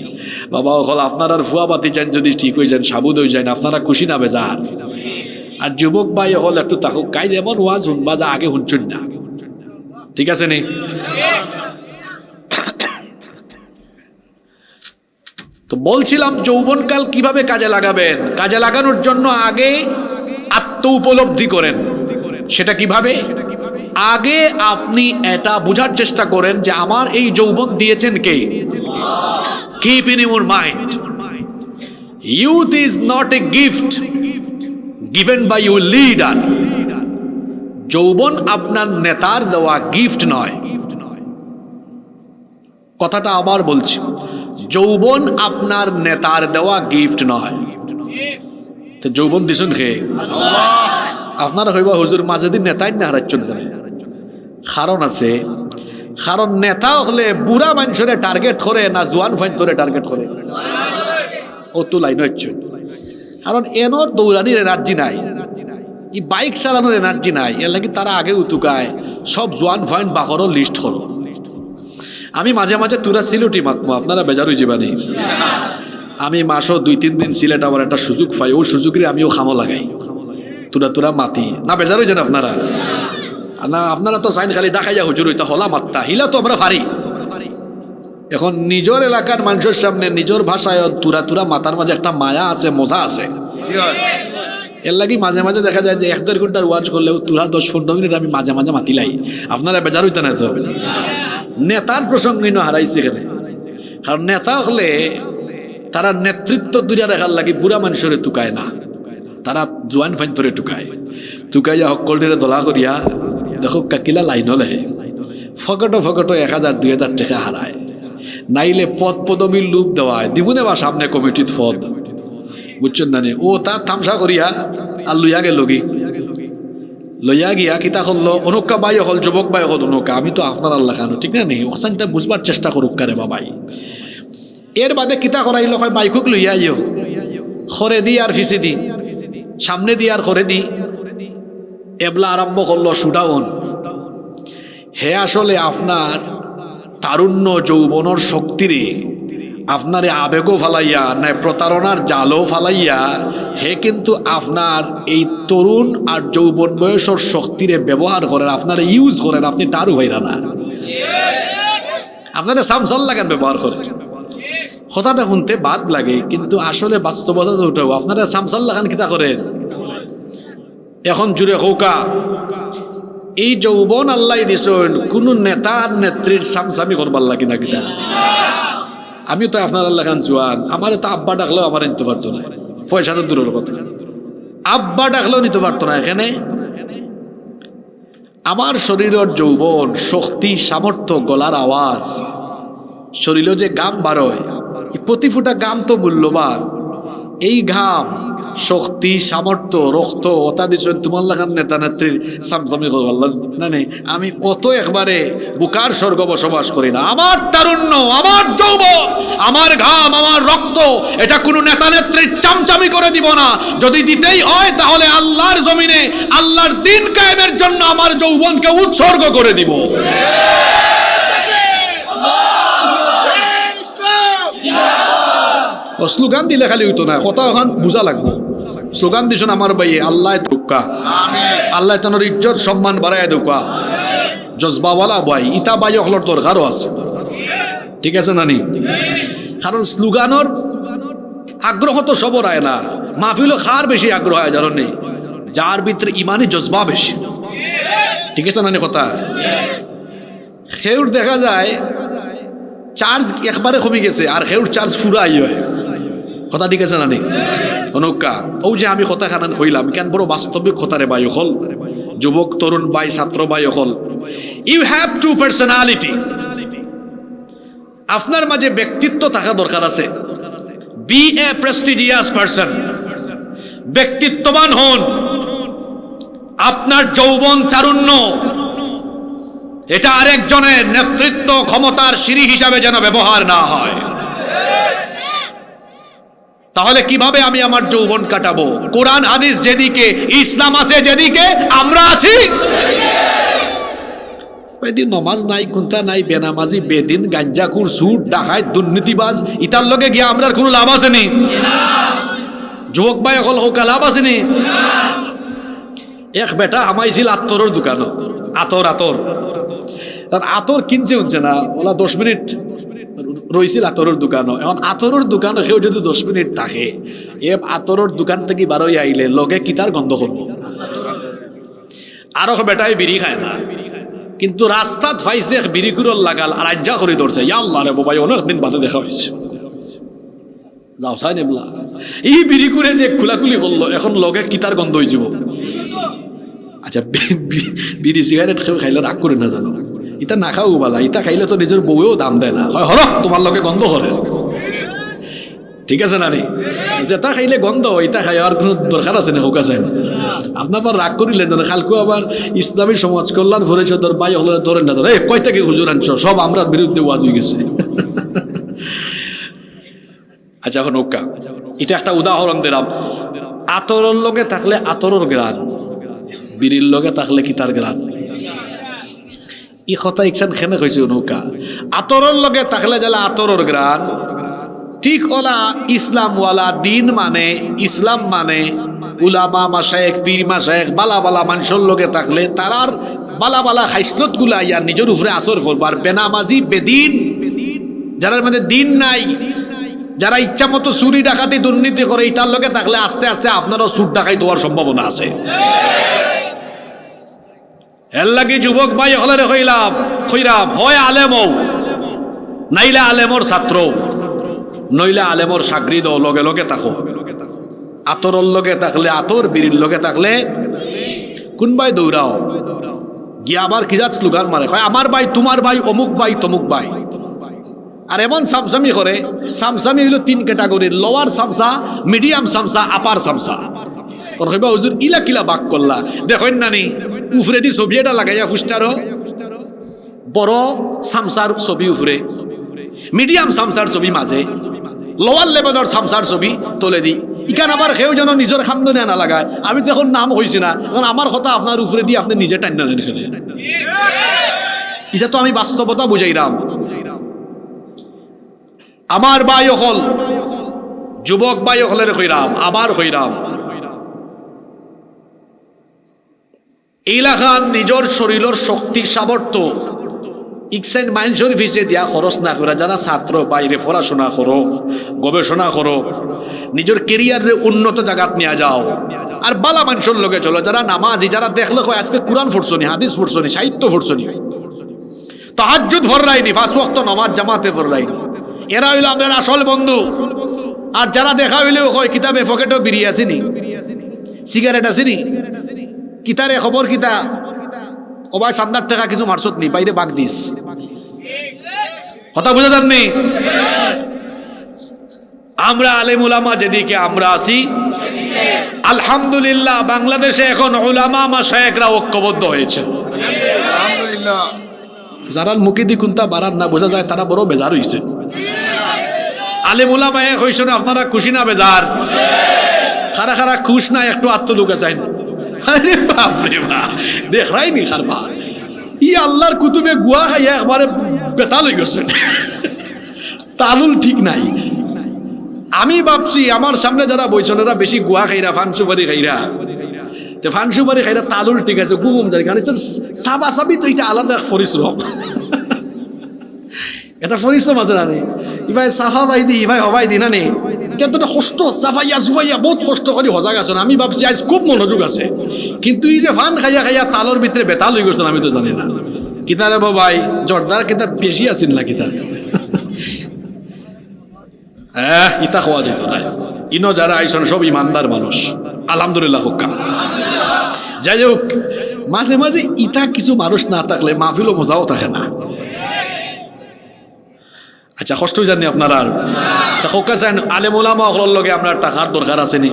বাবাও হল, আপনারা ফুয়া বাতি যান, যদি ঠিক হয়ে যান, সাবুদ হয়ে যান, আপনারা খুশি না বেজার। আর যুবক ভাই হল একটু তাকুক, কাই যেমন ওয়াজ শুনবা যা আগে শুনছুন না, ঠিক আছে নি? তো বলছিলাম যৌবনকাল কিভাবে কাজে লাগাবেন। কাজে লাগানোর জন্য আগে আত্ম উপলব্ধি করেন। সেটা কিভাবে? আগে আপনি এটা বোঝার চেষ্টা করেন যে আমার এই যৌবন দিয়েছেন কে। Keep in your mind, youth is not a gift given by your leader. যৌবন আপনার নেতার দেওয়া গিফট নয়। কথাটা আবার বলছি, যৌবন আপনার নেতার দেওয়া গিফট নয়। তো যৌবন দিছুন খে আপনারা হইবা হুজুর মাঝে দিন নেতাই না হারাচ্ছেন। কারণ আছে, কারণ নেতা হলে বুড়া মানুষের টার্গেট করে না জোয়ান ফাইন ধরে টার্গেট করে। ও তো লাইন হচ্ছে, কারণ এনর দৌড়ানির এনার্জি নাই, এই বাইক চালানোর এনার্জি নাই। এর লাগে তারা আগে উতুকায় সব জোয়ান ফাইন বাকরও লিস্ট করো। আমি মাঝে মাঝে তুরা সিলেটি মাতমো, আপনারা বেজার হয়ে যাবানি। আমি মাসও 2-3 দিন সিলেট আমার একটা সুযোগ পাই, ওই সুযোগের আমিও খামো লাগাই, তুরা তুরা মাতি না। বেজার হয়ে যান আপনারা না? আপনারা তো চাইন খালি ডাকাইয়া হুজুর হইতা হলা মাত্তা, হিলা তো আমরা ভারী। এখন নিজের এলাকার মানুষের সামনে নিজের ভাষায় তুরা তুরা মাতার মাঝে একটা মায়া আছে, মজা আছে। এর লাগি মাঝে মাঝে দেখা যায় যে 1-1.5 ঘন্টার ওয়াজ করলেও তুরা 10-15 মিনিট আমি মাঝে মাঝে মাতিলাই। আপনারা বেজার হইতে না তো? নেতার প্রসঙ্গে হারাইছে এখানে। কারণ নেতা হলে তারা নেতৃত্ব দুইয়া দেখার লাগে বুড়া মানুষের টুকায় না, তারা জোয়ান ফাইন ধরে টুকায়। টুকাইয়া হকল ধরে দলা করিয়া দেখো কাকিলা লাইন হলে ফকটো 1000-2000 টাকা হারায়। নাইলে পদ পদবীর লুপ দেওয়ায় দিবনে বা সামনে কমিটির পদ, বুঝছেন না? ও তার থামসা করিয়া আর লইয়া গেল গি, লইয়া গিয়া কিতা করলো অনুকা বাই হল, যুবক বাই হল অনুকা, আমি তো আপনার আল্লাহ খানো, ঠিক না নেই? ওখানটা বুঝবার চেষ্টা করুক কারে বাবাই। এর বাদে কিতা করাইল, হয় বাইকুক লইয়া যাও, খরে দি আর ফিসি দি, সামনে দি আর খরে দি, এবলা আরম্ভ করলো শুডাউন। হে আসলে আপনার তারুণ্য যৌবনের শক্তিরে আপনারে আবেগও ফালাইয়া না প্রতারণার জালও ফালাইয়া, হে কিন্তু আপনার এই তরুণ আর যৌবন বয়সের শক্তিরে ব্যবহার করেন, আপনারা ইউজ করেন, আপনি টারু হইরা না, আপনারা সামসাল লাগান ব্যবহার করেন। কথাটা শুনতে বাদ লাগে, কিন্তু আসলে বাস্তবতা তো ওটাও। আপনারা সামসাল লাগান কিতা করেন? এখন জুড়ে হৌকা এই যৌবন আল্লাহ দিছেন, কোন নেতা আর নেত্রীর সামসামি করবার লাগে না কিতা? আমিও তো আপনার আল্লাহ খান জোয়ান, আমার তো আব্বা ডাকলেও আমার নিতে পারতো না, পয়সা তো দূরের কথা, আব্বা ডাকলেও নিতে পারতো না। এখানে আমার শরীরের যৌবন, শক্তি, সামর্থ্য, গলার আওয়াজ, শরীরে যে ঘাম বারোয়, প্রতি ফুটা ঘাম তো মূল্যবান। এই ঘাম, শক্তি, সামর্থ্য, রক্ত ওটা দিচ্ছেন তোমার লাগান নেতা নেত্রীর সামসামি করলাম না নেই। আমি অত একবারে বুকার স্বর্গ বসবাস করি না। আমার তারুণ্য, আমার যৌবন, আমার ঘাম, আমার রক্ত, এটা কোনো নেতা নেত্রীর চামচামি করে দিব না। যদি দিতেই হয় তাহলে আল্লাহর জমিনে আল্লাহর দিন কায়েমের জন্য আমার যৌবনকে উৎসর্গ করে দিব। স্লোগান দিলে খালি হইতো না, কথা ওখান বোঝা লাগবে। স্লোগান দিছেন আমার ভাইয়ে, আল্লাহ দোকা, আল্লাহ তানোর ইজ্জত সম্মান বাড়ায় দোকা, জজবাওয়ালা ভাই, ইতা ভাই অকলর দরকারও আছে। ঠিক আছে নানি? কারণ স্লোগানের আগ্রহ তো সবর হয় না, মাহফিলও খার বেশি আগ্রহ হয় জানো নেই, যার ভিতরে ইমানি জজবা বেশি। ঠিক আছে নানি কথা? খেউর দেখা যায় চার্জ একবারে কমে গেছে, আর খেউর চার্জ ফুরাই হয়। কথা ঠিক আছে নানি? অনুকা ও যে আমি কথা খানান কইলাম, কেন বড় বাস্তবিক কথা রে ভাই হল, যুবক তরুণ ভাই, ছাত্র ভাই হল, ইউ হ্যাভ টু পার্সোনালিটি। আপনার মাঝে ব্যক্তিত্ব থাকা দরকার আছে। বি এ প্রেস্টিজিয়াস পারসন, ব্যক্তিত্ববান হন। আপনার যৌবন, তারুণ্য, এটা আরেকজনের নেতৃত্ব ক্ষমতার সিঁড়ি হিসাবে যেন ব্যবহার না হয়। তাহলে কিভাবে আমি আমার যৌবন কাটাবো? কোরআন হাদিস যেদিকে, ইসলাম আছে যেদিকে, আমরা আছি ওইদিন। নমাজ নাই, কুন্তা নাই, বেনামাজি, বেদিন, গাঞ্জাকুর, সুদ, ডাকাত, দুর্নীতিবাজ, ইতার লগে গিয়া আমরার কোনো লাভ আছে নি? যুবক ভাই অকল হোকা লাভ আছে নি? এক বেটা আমাইছিল আতরের দোকান, আতর আতর কিনছে হচ্ছে না, ওলা 10 মিনিট রইছিল আতরের দোকানও। এখন আতরের দোকানও কেউ যদি 10 মিনিট থাকে, এ আতরের দোকান থেকে বারোই আইলে লগে কিতার গন্ধ করবো। আরো বেটাই বিড়ি খায় না, কিন্তু রাস্তাত ফাইছে বিড়ি কুরল লাগাল আর আজ্জা করে ধরছে। আল্লাহ রে বাবা, অনেকদিন বাদে দেখা হয়েছে, যাও চাই নেবলা। এই বিড়ি করে যে খুলাখুলি করলো, এখন লগে কিতার গন্ধ হয়ে যাব। আচ্ছা, বিড়ি সিগারেট খাইলে রাগ করে না জানো, ইটা না খাও বালা, ইটা খাইলে তো নিজের বউয়েও দাম দেয় না, হয় হর তোমার লগে গন্ধ করে। ঠিক আছে না রে? যেটা খাইলে গন্ধ, ইটা খাই আর কোনো দরকার আছে না? হোক আছে আপনার আবার রাগ করিলেন যেন, খালকু আবার ইসলামী সমাজ কল্যাণ পরিষদের ভাই হলে ধরেন না, ধরে কয় থেকে হুজুর আনছ, সব আমরা বিরুদ্ধে ওয়াজ হয়ে গেছে। আচ্ছা, এখন ওকা এটা একটা উদাহরণ দিলাম। আতরের লগে থাকলে আতরের গ্রান, বিড়ির লগে থাকলে কি তার গ্রান? ই কথা ইকসান খেনে কইছে নৌকা। আতরের লগে থাকলে যারা আতরের গ্রান, ঠিক ওলা ইসলামওয়ালা দিন মানে, ইসলাম মানে, উলামা মাশায়েখ, পীর মাশায়েখ, বালা বালা মানুষের লগে থাকলে তারার বালা বালা খাইসলত গুলা ইয়ার নিজের উপরে আসর করবার। বেনামাজি, বেদিন, যারা মধ্যে দিন নাই, যারা ইচ্ছা মতো চুরি ডাকাতি দুর্নীতি করে, এটার লগে থাকলে আস্তে আস্তে আপনারও চুর ডাকাই দেওয়ার সম্ভাবনা আছে। এর লাগে যুবক ভাই হলে কইরাম, হয় আলেমও, নাইলে আলেমর ছাত্র, নইলে আলেমর সাগরিদ, লগে লগে থাকো। আতরের লগে থাকলে আতর, বিড়ির লগে থাকলে কোনবাই দৌড়াও গিয়া আবার কিজাত স্লোগান মারে, হয় আমার ভাই, তোমার ভাই, অমুক ভাই, তমুক ভাই। আর এমন সামসামি করে, সামসামি হইল 3 ক্যাটাগরির, লোয়ার সামসা, মিডিয়াম সামসা, আপার সামসা। তোর কইবা হুজুর ইলা কিলা বাক করলা? দেখেন নানি উফরে দি ছবি এটা লাগাইয়া ফুস্টারও, বড় সামসার ছবি উপরে, মিডিয়াম সামসার ছবি মাঝে, লোয়ার লেভেলের সামসার ছবি তোলে দি। ইখান আবার কেউ যেন নিজের খান্দনে না লাগায়। আমি তো এখন নাম হয়েছি না, এখন আমার কথা আপনার উপরে দিয়ে আপনি নিজে টাইনা নেন ফেলে। এটা তো আমি বাস্তবতা বুঝাইলাম। আমার ভাই হল, যুবক ভাই হলের হইরাম, আমার হইরাম, এইলাখান নিজের শরীরের শক্তি সামর্থ্য ইকসাইন মাইন্ডসের ফিসে দিয়া খরচ না করে, যারা ছাত্র বাইরে পড়াশোনা করো, গবেষণা করো, নিজের কেরিয়ারে উন্নত জায়গাত নিয়ে যাও। আর বালা মানুষের লগে চলো, যারা নামাজি, যারা দেখলে কয় আজকে কোরআন ফুটছনি, হাদিস ফুটছনি, সাহিত্য ফুটছনি, তাহাজ্জুদ ফররাইনি, 5 ওয়াক্ত নামাজ জামাতে ফররাইনি, এরা হইল আমাদের আসল বন্ধু। আর যারা দেখা হইলেও কয় কিতাবে পকেটও বিড়ি আসেনি, সিগারেট আসেনি, কিতারে খবর কিতা, ও ভাই সামনার টাকা কিছু মারছত নি, বাইরে বাগ দিস। কথা বুঝে যাননি? আমরা আলেম উলামা যেদিকে আমরা আছি, আলহামদুলিল্লাহ বাংলাদেশে এখন উলামা মাশায়েখরা ঐক্যবদ্ধ হয়েছে আলহামদুলিল্লাহ। যারা মুখে দি কোনটা বাড়ান না বোঝা যায় তারা বড় বেজার হয়েছে। আলেম উলামা এক হইছে না, আপনারা খুশি না বেজার? খারা খারা খুশ না একটু আত্মলুকে চাই। আরে বাপ রে বাপ, দেখাই নি খারবা ই আল্লাহর কুতুবে গুয়া খাইয়া একবারে বেতাল হয়ে গেছে, তালুল ঠিক নাই। আমি ভাবছি আমার সামনে যারা বইছেন এরা বেশি গুয়া খাইরা, ফানসুপারি খাইরা, ফানসুপারি খাইরা তালুল ঠিক আছে, গুম যায় কারণ সাবা সাবি তো এটা আলাদা এক পরিশ্রম, এটা পরিশ্রম আছে না নে ইভাই সাফা বাই দি ইভাই হবাই দি না নে, এটা তো কষ্ট, সাফাইয়া সুফাইয়া বহুত কষ্ট করে হজা গেছেন। আমি ভাবছি আজ খুব মনোযোগ আছে, কিন্তু এই যে ফান খাইয়া খাইয়া তালোর ভিতরে বেতাল হয়ে গেছেন আমি তো জানি না। কিতারে ভাই জর্দার কিতাব বেশি আছেন না কিতাব, হ্যাঁ ইতা খাওয়া যেত না। ইনো যারা আইসন সব ইমানদার মানুষ আলহামদুলিল্লাহ হোক্কা। যাই হোক, মাঝে মাঝে ইতা কিছু মানুষ না থাকলে মাহফিলও মজাও থাকে না। আচ্ছা কষ্ট জানি আপনারা আর তা হোক্কা চান আলেম ওলামা ওগুলোর লগে আমরা টাকার দরকার আছে নি?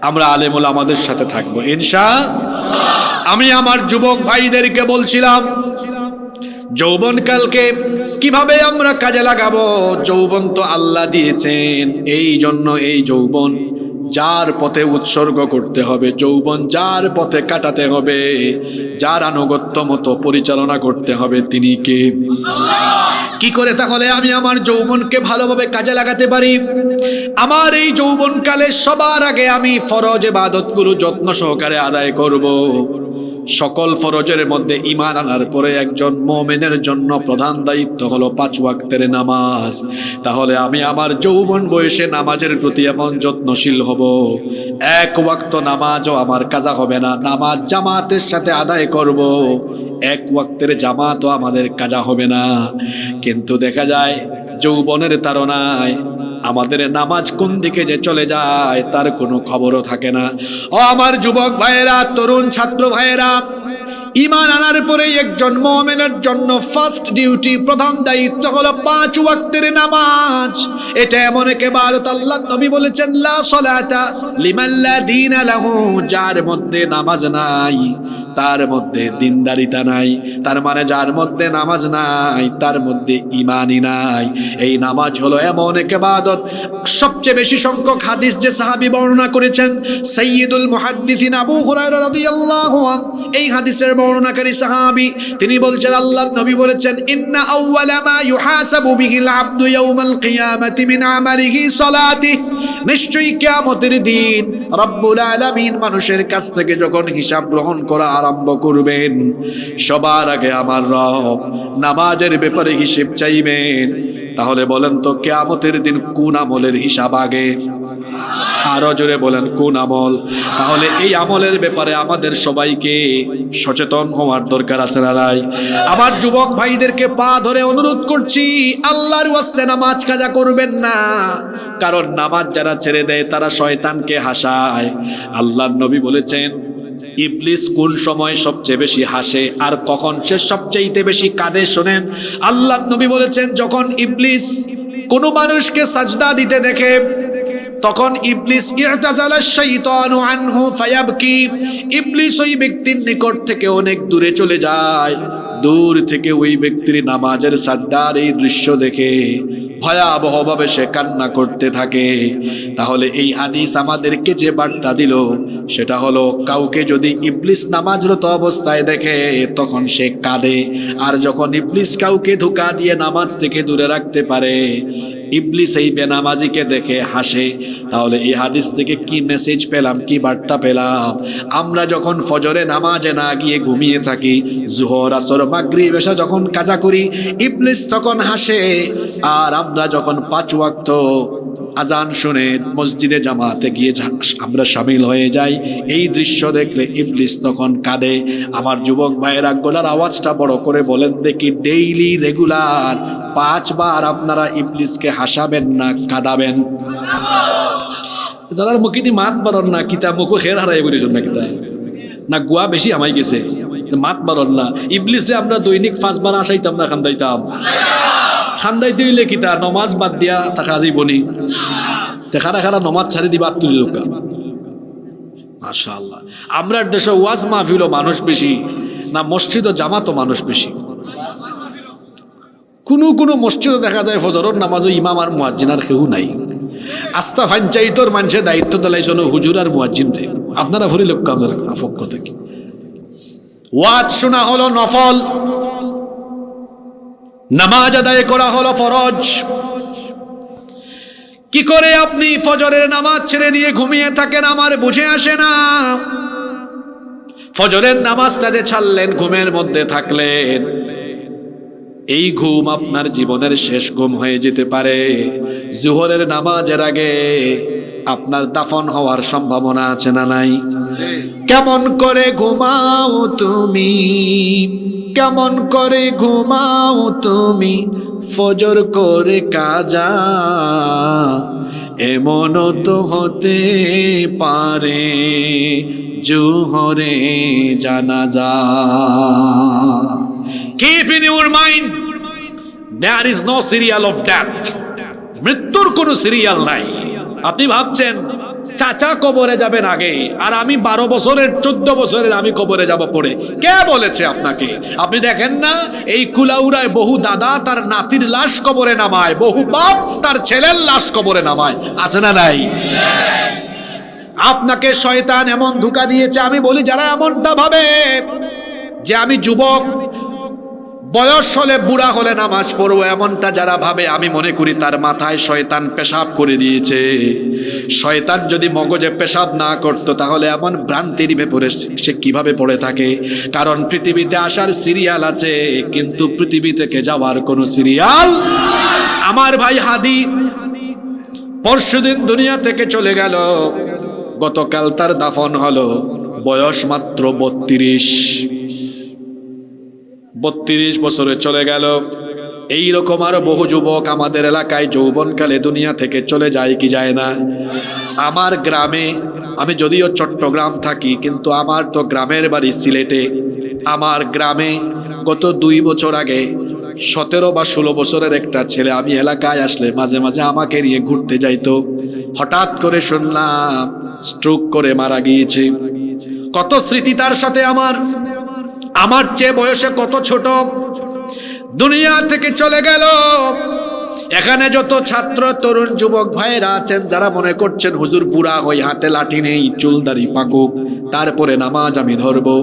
আমরা আলেম ওলামাদের সাথে থাকবো ইনশাআল্লাহ। আমি আমার যুবক ভাইদেরকে বলছিলাম যৌবনকালকে কিভাবে আমরা কাজে লাগাবো। যৌবন তো আল্লাহ দিয়েছেন, এই জন্য এই যৌবন যার পথে উৎসর্গ করতে হবে, যৌবন যার পথে কাটাতে হবে, যার আনুগত্য মতো পরিচালনা করতে হবে, তিনি কে? কি করে তাহলে আমি আমার যৌবনকে ভালোভাবে কাজে লাগাতে পারি? আমার এই যৌবনকালে সবার আগে আমি ফরজ ইবাদতগুলো যত্ন সহকারে আদায় করব। সকল ফরজের মধ্যে ঈমান আনার পরে একজন মুমিনের জন্য প্রধান দায়িত্ব হলো 5 ওয়াক্তের নামাজ। তাহলে আমি আমার যৌবন বয়সে নামাজের প্রতি এমন যত্নশীল হব, 1 ওয়াক্ত নামাজও আমার কাজা হবে না, নামাজ জামাতের সাথে আদায় করব। 1 ওয়াক্তের জামাতও আমাদের কাজা হবে না। কিন্তু দেখা যায় যৌবনের তাড়নায় আমাদের নামাজ কোন দিকে যে চলে যায় তার কোনো খবরও থাকে না। ও আমার যুবক ভাইয়েরা, তরুণ ছাত্র ভাইয়েরা, ঈমান আনার পরে একজন মুমিনের জন্য ফার্স্ট ডিউটি, প্রধান দায়িত্ব হলো 5 ওয়াক্তের নামাজ। এটা এমন এক ইবাদত আল্লাহর নবী বলেছেন লা সালাতা লিমান লা দীনা লাহু, যার মধ্যে নামাজ নাই তার মধ্যে দিনদারিতা নাই। তার মানে যার মধ্যে নামাজ নাই তার মধ্যে ঈমানই নাই। এই নামাজ হলো এমন এক ইবাদত, সবচেয়ে বেশি সংখ্যক হাদিস যে সাহাবী বর্ণনা করেছেন সাইয়্যিদুল মুহাদ্দিসিন আবু হুরায়রা রাদিয়াল্লাহু আনহু, এই হাদিসের বর্ণনাকারী সাহাবী, তিনি বলছেন আল্লাহর নবী বলেছেন ইন্না আউওয়ালা মা ইউহাসাবু বিহিল আবদু ইয়াউমাল কিয়ামাতি মিন আমালিহি সালাতিহি, নিশ্চয়ই কিয়ামতের দিন রব্বুল আলামিন মানুষের কাছ থেকে যখন হিসাব গ্রহণ করা আরম্ভ করবেন, সবার আগে আমার রব নামাজের ব্যাপারে হিসাব চাইবেন। তাহলে বলেন তো কিয়ামতের দিন কোন আমলের হিসাব আগে? আরো জোরে বলেন কোন আমল? তাহলে এই আমলের ব্যাপারে আমাদের সবাইকে সচেতন হওয়ার দরকার আছে না নাই? আমার যুবক ভাইদেরকে পা ধরে অনুরোধ করছি, আল্লাহর ওয়াস্তে নামাজ কাজা করবেন না। কারণ নামাজ যারা ছেড়ে দেয় তারা শয়তানকে হাসায়। আল্লাহর নবী বলেছেন ইবলিস কোন সময় সবচেয়ে বেশি হাসে আর কখন সে সবচেয়ে বেশি কাঁদে শোনেন। আল্লাহর নবী বলেছেন যখন ইবলিস কোনো মানুষকে সাজদা দিতে দেখে তখন ইবলিস ইরতাজালা শাইতানু আনহু ফায়াবকি, ইবলিস ওই ব্যক্তির নিকট থেকে অনেক দূরে চলে যায়। দূর থেকে ওই ব্যক্তির নামাজের সাজদার এই দৃশ্য দেখে ভয়াবহভাবে সে কান্না করতে থাকে। তাহলে এই হাদিস আমাদেরকে যে বার্তা দিল সেটা হলো, কাউকে যদি ইবলিস নামাজরত অবস্থায় দেখে তখন সে কাঁদে, আর যখন ইবলিস কাউকে ধোঁকা দিয়ে নামাজ থেকে দূরে রাখতে পারে, ইবলিস এই বেনামাজিকে দেখে হাসে। তাহলে এই হাদিস থেকে কি মেসেজ পেলাম, কি বার্তা পেলাম? আমরা যখন ফজরে নামাজে না গিয়ে ঘুমিয়ে থাকি, জোহর আসর মাগরিব এশা যখন কাজা করি, ইবলিস তখন হাসে। আর আমরা যখন 5 ওয়াক্ত আজান শুনে মসজিদে জামাতে গিয়ে আমরা শামিল হয়ে যাই, এই দৃশ্য দেখলে ইবলিস তখন কাঁদে। আমার যুবক ভাইয়েরা গলার আওয়াজটা বড় করে বলেন দেখি, ডেইলি রেগুলার 5 বার আপনারা ইবলিসকে হাসাবেন না কাঁদাবেন? যারা মুখিদি মাত বারণ না কিতা মুখো খের হারাই বলিস না কিতা না গুয়া বেশি আমাই গেছে মাত বারণ না। ইবলিসরে আমরা দৈনিক 5 বার আসাইতাম না খান্দাইতাম? খান্দাইতে হইলে কিতা নমাজ বাদ দিয়া থাকা যাইবনি? খারা খারা নমাজ ছাড়ি দিবা তুলি লোকা। মাশাআল্লাহ, আমরা দেশে ওয়াজ মাহফিলও মানুষ বেশি না মসজিদ ও জামাতও মানুষ বেশি? কোনো মসজিদে দেখা যায় ফজরের নামাজও ইমাম আর মুয়াজ্জিন আর কেউ নাই। আস্থা পঞ্চায়েতর মানুষের দায়িত্ব দিলাইছেন হুজুর আর মুয়াজ্জিন রে। আপনারা ভরি লোক আমাদের পক্ষ থেকে ওয়াজ শোনা হলো নফল, নামাজ আদায় করা হলো ফরজ। কি করে আপনি ফজরের নামাজ ছেড়ে দিয়ে ঘুমিয়ে থাকেন আমার বুঝে আসে না। ফজরের নামাজটা যে ছাড়লেন, ঘুমের মধ্যে থাকলেন, এই ঘুম আপনার জীবনের শেষ ঘুম হয়ে যেতে পারে। জোহরের নামাজের আগে আপনার দাফন হওয়ার সম্ভাবনা আছে না নাই? কেমন করে ঘুমাও তুমি, কেমন করে ঘুমাও তুমি, ফজর করে কাজা, এমনও তো হতে পারে জোহরে জানাজা। Keep in your mind, there is no serial of death. মৃত্যুর কোনো সিরিয়াল নাই। আপনি ভাবছেন চাচা কবরে যাবেন আগে, আর আমি 12 বছরের 14 বছরের আমি কবরে যাব পড়ে। কে বলেছে আপনাকে? আপনি দেখেন না এই কুলাউড়ায় বহু দাদা তার নাতির লাশ কবরে নামায়, বহু বাপ তার ছেলের লাশ কবরে নামায়, আছে না নাই? আপনাকে শয়তান এমন ধোঁকা দিয়েছে। আমি বলি যারা এমনটা ভাবে যে আমি যুবক, বয়স হলে বুড়া হলে নামাজ পড়বো, এমনটা যারা ভাবে, আমি মনে করি তার মাথায় শয়তান পেশাব করে দিয়েছে। শয়তান যদি মগজে পেশাব না করত তাহলে এমন ভ্রান্তির ভেতরে সে কিভাবে পড়ে থাকে। কারণ পৃথিবীতে আসার সিরিয়াল আছে, কিন্তু পৃথিবী থেকে যাওয়ার কোনো সিরিয়াল। আমার ভাই হাদি পরশুদিন দুনিয়া থেকে চলে গেল, গতকাল তার দাফন হলো, বয়স মাত্র 32 বছরে চলে গেল। এই রকম আরো বহু যুবক আমাদের এলাকায় যৌবনকালে দুনিয়া থেকে চলে যায় কি যায় না? আমার গ্রামে, আমি যদিও চট্টগ্রাম থাকি কিন্তু আমার তো গ্রামের বাড়ি সিলেটে। আমার গ্রামে গত 2 বছর আগে 17 বা 16 বছরের একটা ছেলে আমি এলাকায় আসলে মাঝে মাঝে আমাকে নিয়ে ঘুরতে যাইতো। হঠাৎ করে শুনলাম স্ট্রোক করে মারা গিয়েছে। কত স্মৃতি তার সাথে আমার চেয়ে বয়সে কত ছোট, দুনিয়া থেকে চলে গেল। এখানে যত ছাত্র তরুণ যুবক ভাইরা আছেন যারা মনে করছেন হুজুর বুড়া হই, হাতে লাঠি নেই, চুলদারি পাকুক, তারপরে নামাজ আমি ধরবো,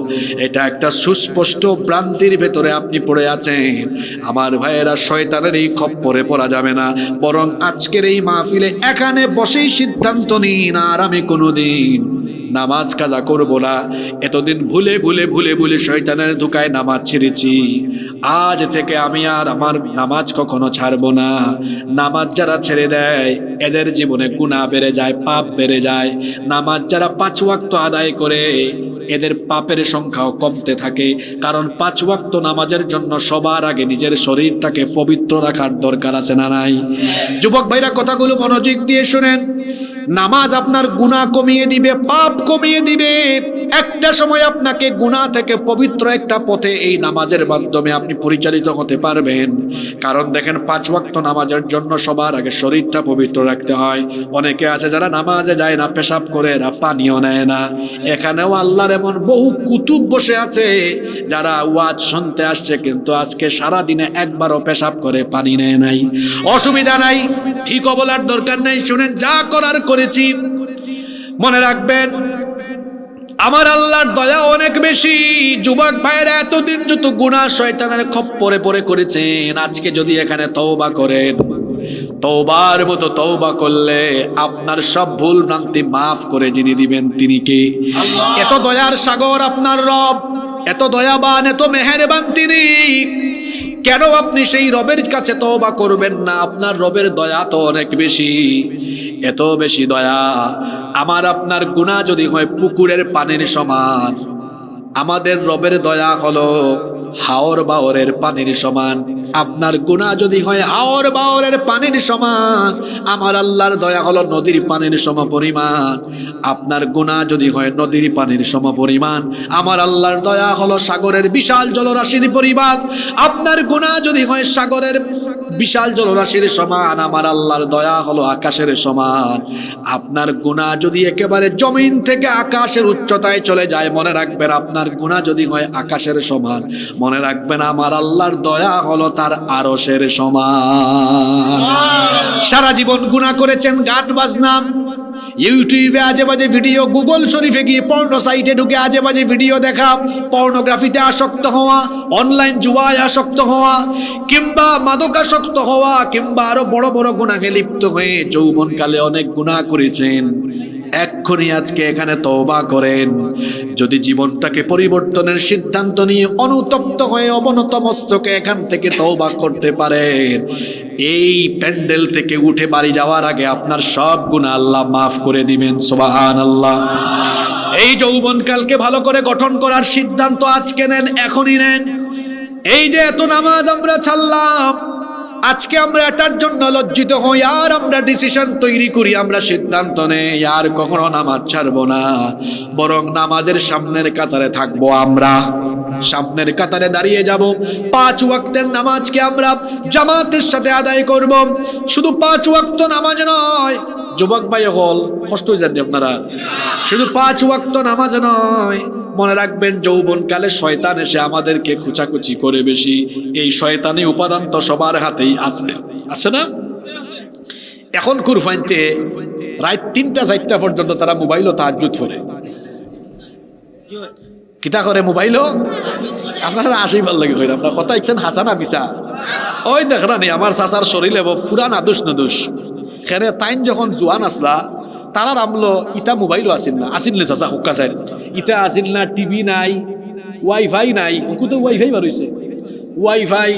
এটা একটা সুস্পষ্ট ভ্রান্তির ভেতরে আপনি পড়ে আছেন। আমার ভাইয়েরা, শয়তানের এই খপ্পরে পড়া যাবে না। বরং আজকের এই মাহফিলে এখানে বসেই সিদ্ধান্ত নিন, আর আমি কোনোদিন নামাজ কাজা করব না। এতদিন ভুলে ভুলে ভুলে ভুলে শয়তানের ধোঁকায় নামাজ ছেড়েছি, আজ থেকে আমি আর আমার নামাজ কখনো ছাড়বো না। নামাজ যারা ছেড়ে দেয় এদের জীবনে গুনাহ বেড়ে যায়, পাপ বেড়ে যায়। নামাজ যারা 5 ওয়াক্ত আদায় করে এদের পাপের সংখ্যাও কমতে থাকে। কারণ 5 ওয়াক্ত নামাজের জন্য সবার আগে নিজের শরীরটাকে পবিত্র রাখার দরকার আছে না নাই? যুবক ভাইরা কথাগুলো মনোযোগ দিয়ে শুনেন। নামাজ আপনার গুনাহ কমিয়ে দিবে, পাপ কমিয়ে দিবে। একটা সময় আপনাকে গুনাহ থেকে পবিত্র একটা পথে এই নামাজের মাধ্যমে আপনি পরিচালিত হতে পারবেন। কারণ দেখেন 5 ওয়াক্ত নামাজের জন্য সবার আগে শরীরটা পবিত্র রাখতে হয়। অনেকে আছে যারা নামাজে যায় না, পেশাব করে, এরা পানিও নেয় না। এখানেও আল্লাহর এমন বহু কুতুব বসে আছে যারা ওয়াজ শুনতে আসছে কিন্তু আজকে সারা দিনে একবারও পেশাব করে পানি নেয় নাই। অসুবিধা নাই, ঠিক বলার দরকার নেই। শুনেন, যা করার করেছি। মনে রাখবেন আমার আল্লাহর দয়া অনেক বেশি। যুবক ভাইরা, এতদিন যত গুনাহ শয়তানের খপ্পরে পড়ে করেছেন, আজকে যদি এখানে তওবা করেন, তওবার মতো তওবা করলে আপনার সব ভুল ভ্রান্তি মাফ করে যিনি দিবেন তিনি কে? এত দয়ার সাগর আপনার রব, এত দয়াবান, এত মেহেরবান তিনি। কেন আপনি সেই রবের কাছে তওবা করবেন না? আপনার রবের দয়া তো অনেক বেশি, এত বেশি দয়া। আমার আপনার গুনাহ যদি হয় পুকুরের পানির সমান, আমাদের রবের দয়া হলো হাওর বাওরের পানির সমান। আপনার গুনাহ যদি হয় হাওর বাওরের পানির সমান, আমার আল্লাহর দয়া হলো নদীর পানির সমপরিমাণ। আপনার গুনাহ যদি হয় নদীর পানির সমপরিমাণ, আমার আল্লাহর দয়া হলো সাগরের বিশাল জলরাশির পরিমাণ। আপনার গুনাহ যদি হয় সাগরের বিশাল জলরাশির সমান, আমার আল্লাহর দয়া হলো আকাশের সমান। আপনার গুনাহ যদি একেবারে জমিন থেকে আকাশের উচ্চতায় চলে যায়, মনে রাখবেন আপনার গুনাহ যদি হয় আকাশের সমান, মনে রাখবেন আমার আল্লাহর দয়া হলো তার আরশের সমান। সারা জীবন গুনাহ করেছেন, গান বাজনা, ইউটিউবে আজে বাজে ভিডিও, গুগল শরীফে গিয়ে পর্নো সাইটে ঢুকে আজে বাজে ভিডিও দেখা, পর্নোগ্রাফিতে আসক্ত হওয়া, অনলাইন জুয়ায় আসক্ত হওয়া, কিংবা মাদকাসক্ত হওয়া, কিংবা আরো বড় বড় গুনাহে লিপ্ত হয়ে যৌবনকালে অনেক গুনাহ করেছেন। এক্ষুনি আজকে এখানে তওবা করেন। যদি জীবনটাকে পরিবর্তনের সিদ্ধান্ত নিয়ে অনুতপ্ত হয়ে অবনত মস্তকে এখান থেকে তওবা করতে পারেন, এই প্যান্ডেল থেকে উঠে বাড়ি যাওয়ার আগে আপনার সব গুনাহ আল্লাহ মাফ করে দিবেন। সুবহানাল্লাহ। এই যৌবনকালকে ভালো করে গঠন করার সিদ্ধান্ত আজকে নেন, এখনই নেন। এই যে এত নামাজ আমরা ছাড়লাম, আজকে আমরা এটার জন্য লজ্জিত হই, আর আমরা ডিসিশন তৈরি করি, আমরা সিদ্ধান্ত নেই আর কখনো নামাজ ছাড়বো না, বরং নামাজের সামনের কাতারে থাকবো। আমরা সামনের কাতারে দাঁড়িয়ে যাব। 5 ওয়াক্তের নামাজকে আমরা জামাতের সাথে আদায় করব। শুধু 5 ওয়াক্ত নামাজ নয়, যুবক ভাই হল কষ্ট জানি আপনারা, শুধু 5 ওয়াক্ত নামাজ নয়, মনে রাখবেন যৌবনকালে শয়তান এসে আমাদেরকে খুচাখুচি করে বেশি। এই শয়তানি উপাদান তো সবার হাতেই আছে, আছে না? এখন কুরফাইনতে রাত 3টা-4টা পর্যন্ত তারা মোবাইলও তাহাজ্জুদ করে। কিতা করে মোবাইলও? আপনারা আসেই ভাল লাগে কইরা, আপনার কথা ইচ্ছেন হাসানা বিসা। ওই দেখরা নি আমার চাচার শরীরে পুরান আদুস নদুস, খেনে তাইন যখন জোয়ান আসলা তারা আমলো ইটা মোবাইলও আসিল না, আসিল না চাচা হুক্কা চাই, ইটা আসিল না, টিভি নাই, ওয়াইফাই নাই, তো ওয়াইফাই বার হয়েছে, ওয়াইফাই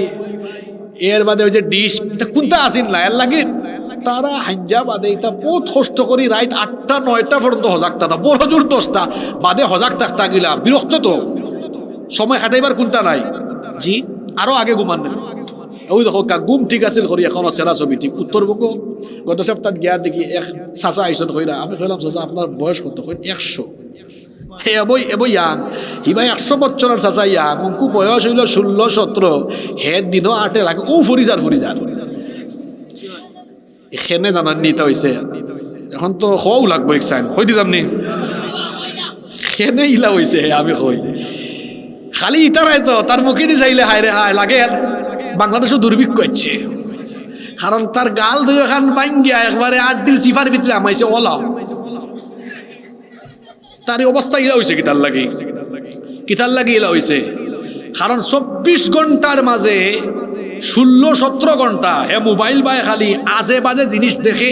এর বাদে ওই যে ডিশ, এটা কোনটা আসিল না, এর লাগে তারা হাঞ্জা বাদে এটা বহুত কষ্ট করি রাত 8টা-9টা পর্যন্ত হজাক থাকতা, বড় জোর 10টা বাদে হজাক থাকতা গিলা, বিরক্ত তো, সময় কাটাইবার কোনটা নাই। জি আরো আগে ঘুমান নেবে, ওই দেখো গুম ঠিক আছিল করি এখনো চেরা ছবি ঠিক উত্তরবঙ্গ। গত সপ্তাহ গিয়া দেখি এক চাচা আইসন কইরা, আমি কইলাম চাচা আপনার বয়স কত? কই 100। এবই ইয়াং হিবাই 100 বছরের চাচা ইয়াং, অঙ্কু বয়স হইল 16-17, হে দিনও 8 লাগে, ও ফরিজার এখানে জানার নিতে হয়েছে। এখন তো হও লাগবো এক চাইন হই দিতাম নি, খেনে ইলা হয়েছে। আমি কই খালি ইতারাই তো তার মুখে দিয়ে চাইলে হায় রে হায় লাগে। বাংলাদেশও দুর্ভিক্ষ হচ্ছে, কারণ তার গাল দুই খান পাঙ্গিয়া একবারে 8 দিন চিফার ভিতরে আমাইছে ওলা, তার অবস্থা ইলা হয়েছে। কিতার লাগে ইলা হয়েছে, কারণ 24 ঘন্টার মাঝে 16-17 ঘন্টা হে মোবাইল বাই খালি আজে বাজে জিনিস দেখে,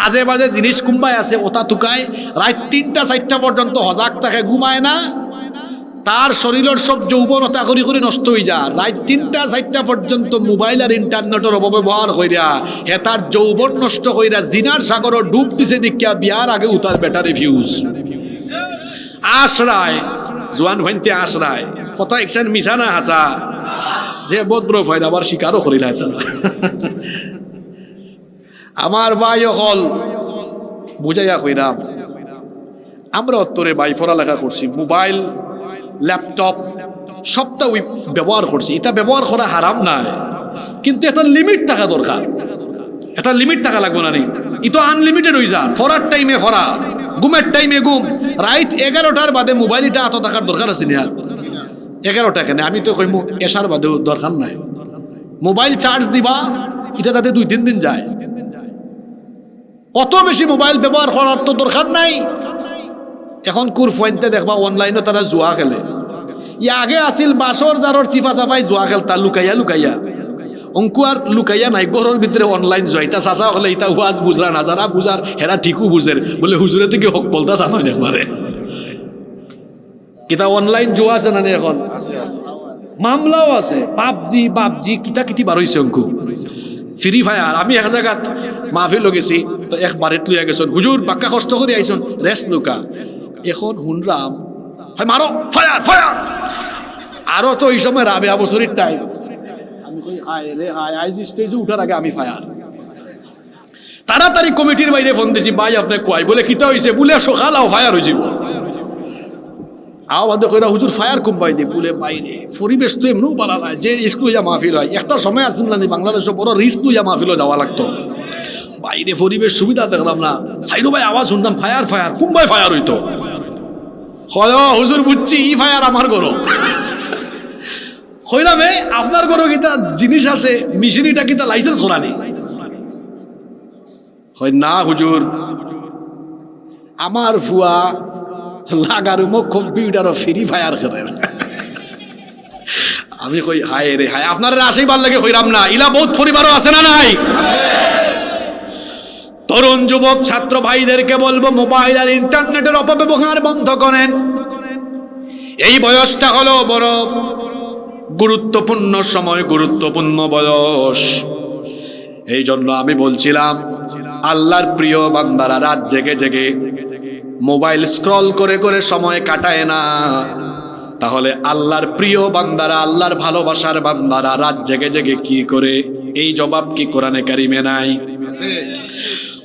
আজে বাজে জিনিস কুম্বাই আছে ওটা তুকায়, রাত 3টা-4টা পর্যন্ত হজাক থাকে, ঘুমায় না, তার শরীরের সব যৌবনতা করি করে নষ্ট হয়ে যায়। রাত 3টা-4টা পর্যন্ত মোবাইল আর ইন্টারনেটের অপব্যবহার কইরা হে তার যৌবন নষ্ট কইরা জিনার সাগরও ডুব দিছে দেখিয়া বিয়ার আগে উতার ব্যাটারি ফিউজ আশ্রায় জোয়ান ভাইতে আশ্রায় কথা একসান মিশা না হাসা যে ভদ্র ভাই আবার স্বীকারও করিলাই তারা। আমার ভাই হল বুঝাইয়া কইরাম, আমরা উত্তরে ভাই পড়ালেখা করছি, মোবাইল ল্যাপটপ সবটা ওই ব্যবহার করছি। এটা ব্যবহার করা হারাম নাই, কিন্তু একটা লিমিট থাকা দরকার, একটা লিমিট থাকা লাগবে না। এটা আনলিমিটেড হয়ে যা, ফরার টাইমে ফরা, ঘুমের টাইমে ঘুম। রাত 11টার বাদে মোবাইল এটা এত থাকার দরকার আছে না? 11টা কেন, আমি তো কইমু এসার বাদেও দরকার নাই। মোবাইল চার্জ দিবা এটা তাতে 2-3 দিন যায়, অত বেশি মোবাইল ব্যবহার করার তো দরকার নাই। এখন কুরফাইনতে দেখবা অনলাইনে তারা জুয়া খেলে, আগে আসিল বাসর জারর চিফা চাফাই জুয়া খেলতা লুকাইয়া, অঙ্কু আর লুকাইয়া নাই, ঘরের ভিতরে অনলাইন জুয়া। ইতা চাচা হলে ইতা হুয়াজ বুঝরা না, যারা বুঝার হেরা ঠিকও বুঝের, বলে হুজুরে থেকে হক বলতা জানো একবারে। কিতা অনলাইন জুয়া আছে না? এখন মামলাও আছে, পাবজি কিতা কিতি বার হইছে অঙ্কু, ফ্রি ফায়ার। আমি এক জায়গাত মাহফিল গেছি, তো এক বাড়িত লইয়া গেছেন, হুজুর বাক্কা কষ্ট করে আইসন, রেস্ট লুকা। এখন হুনরাম হয় মারো ফায়ার, আরো তো এই সময় রাবে আবসরির টাইম। আমি কই হায় রে হায়, আইজ স্টেজে উঠার আগে আমি ফায়ার। তাড়াতাড়ি কমিটির বাইরে ফোন দিছি, ভাই আপনি কয়, বলে কিতা হয়েছে, বলে সকালাও ফায়ার হয়ে যাব। আওয়াজ কইরা হুজুর ফায়ার কোম্পানি দি, বলে বাইরে পরিবেশ তো এমনিও বলা নাই, যে রিস্ক লইয়া মাহফিল হয়। একটা সময় আসেন না বাংলাদেশে বড় রিস্ক লইয়া মাহফিলও যাওয়া লাগতো, বাইরে পরিবেশ সুবিধা দেখলাম না, সাইডো ভাই আওয়াজ শুনতাম ফায়ার ফায়ার, কুম্বাই ফায়ার হইতো। হয় হুজুর বুঝছি, ই ফায়ার আমার গরো। হইলাম আপনার গরো কিতা জিনিস আছে, মিশিনিটা কিতা লাইসেন্স করা নেই। হয় না হুজুর, আমার ফুয়া লাগার মুখ কম্পিউটার ফ্রি ফায়ার করে। আমি কই হায় রে হায়, আপনারা আশীর্বাদ লাগে হইরাম না, ইলা বহুত পরিবারও আছে না নাই? তরুণ যুবক ছাত্র ভাইদেরকে বলবো, মোবাইল আর ইন্টারনেটের অপব্যবহার বন্ধ করেন। এই বয়সটা হলো বড় গুরুত্বপূর্ণ সময়, গুরুত্বপূর্ণ বয়স। এই জন্য আমি বলছিলাম, আল্লাহর প্রিয় বান্দারা রাত জেগে জেগে মোবাইল স্ক্রল করে করে সময় কাটায় না, তাহলে আল্লাহর প্রিয় বান্দারা, আল্লাহর ভালোবাসার বান্দারা রাত জেগে জেগে কি করে? এই জবাব কি কোরআনে কারিমে নাই?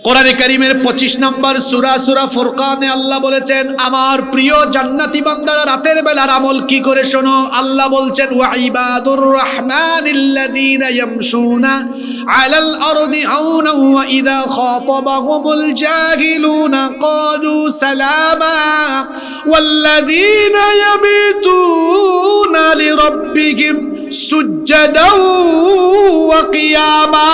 কোরআনে কারিমের 25 নম্বর সূরা, সূরা ফুরকানে আল্লাহ বলেছেন, আমার প্রিয় জান্নাতি বান্দারা রাতের বেলার আমল কি করে শোনো। আল্লাহ বলছেন, ওয়া ইবাদুর রহমানিল্লাযীনা ইয়ামশুনা আলাল আরদি হাওনা ওয়া ইযা খাতাবাহুমুল জাহিলুনা ক্বালু সালামা ওয়াল্লাযীনা ইয়াবিতুনা লিরাব্বিহিম সুজদাও ওয়া কিয়ামা।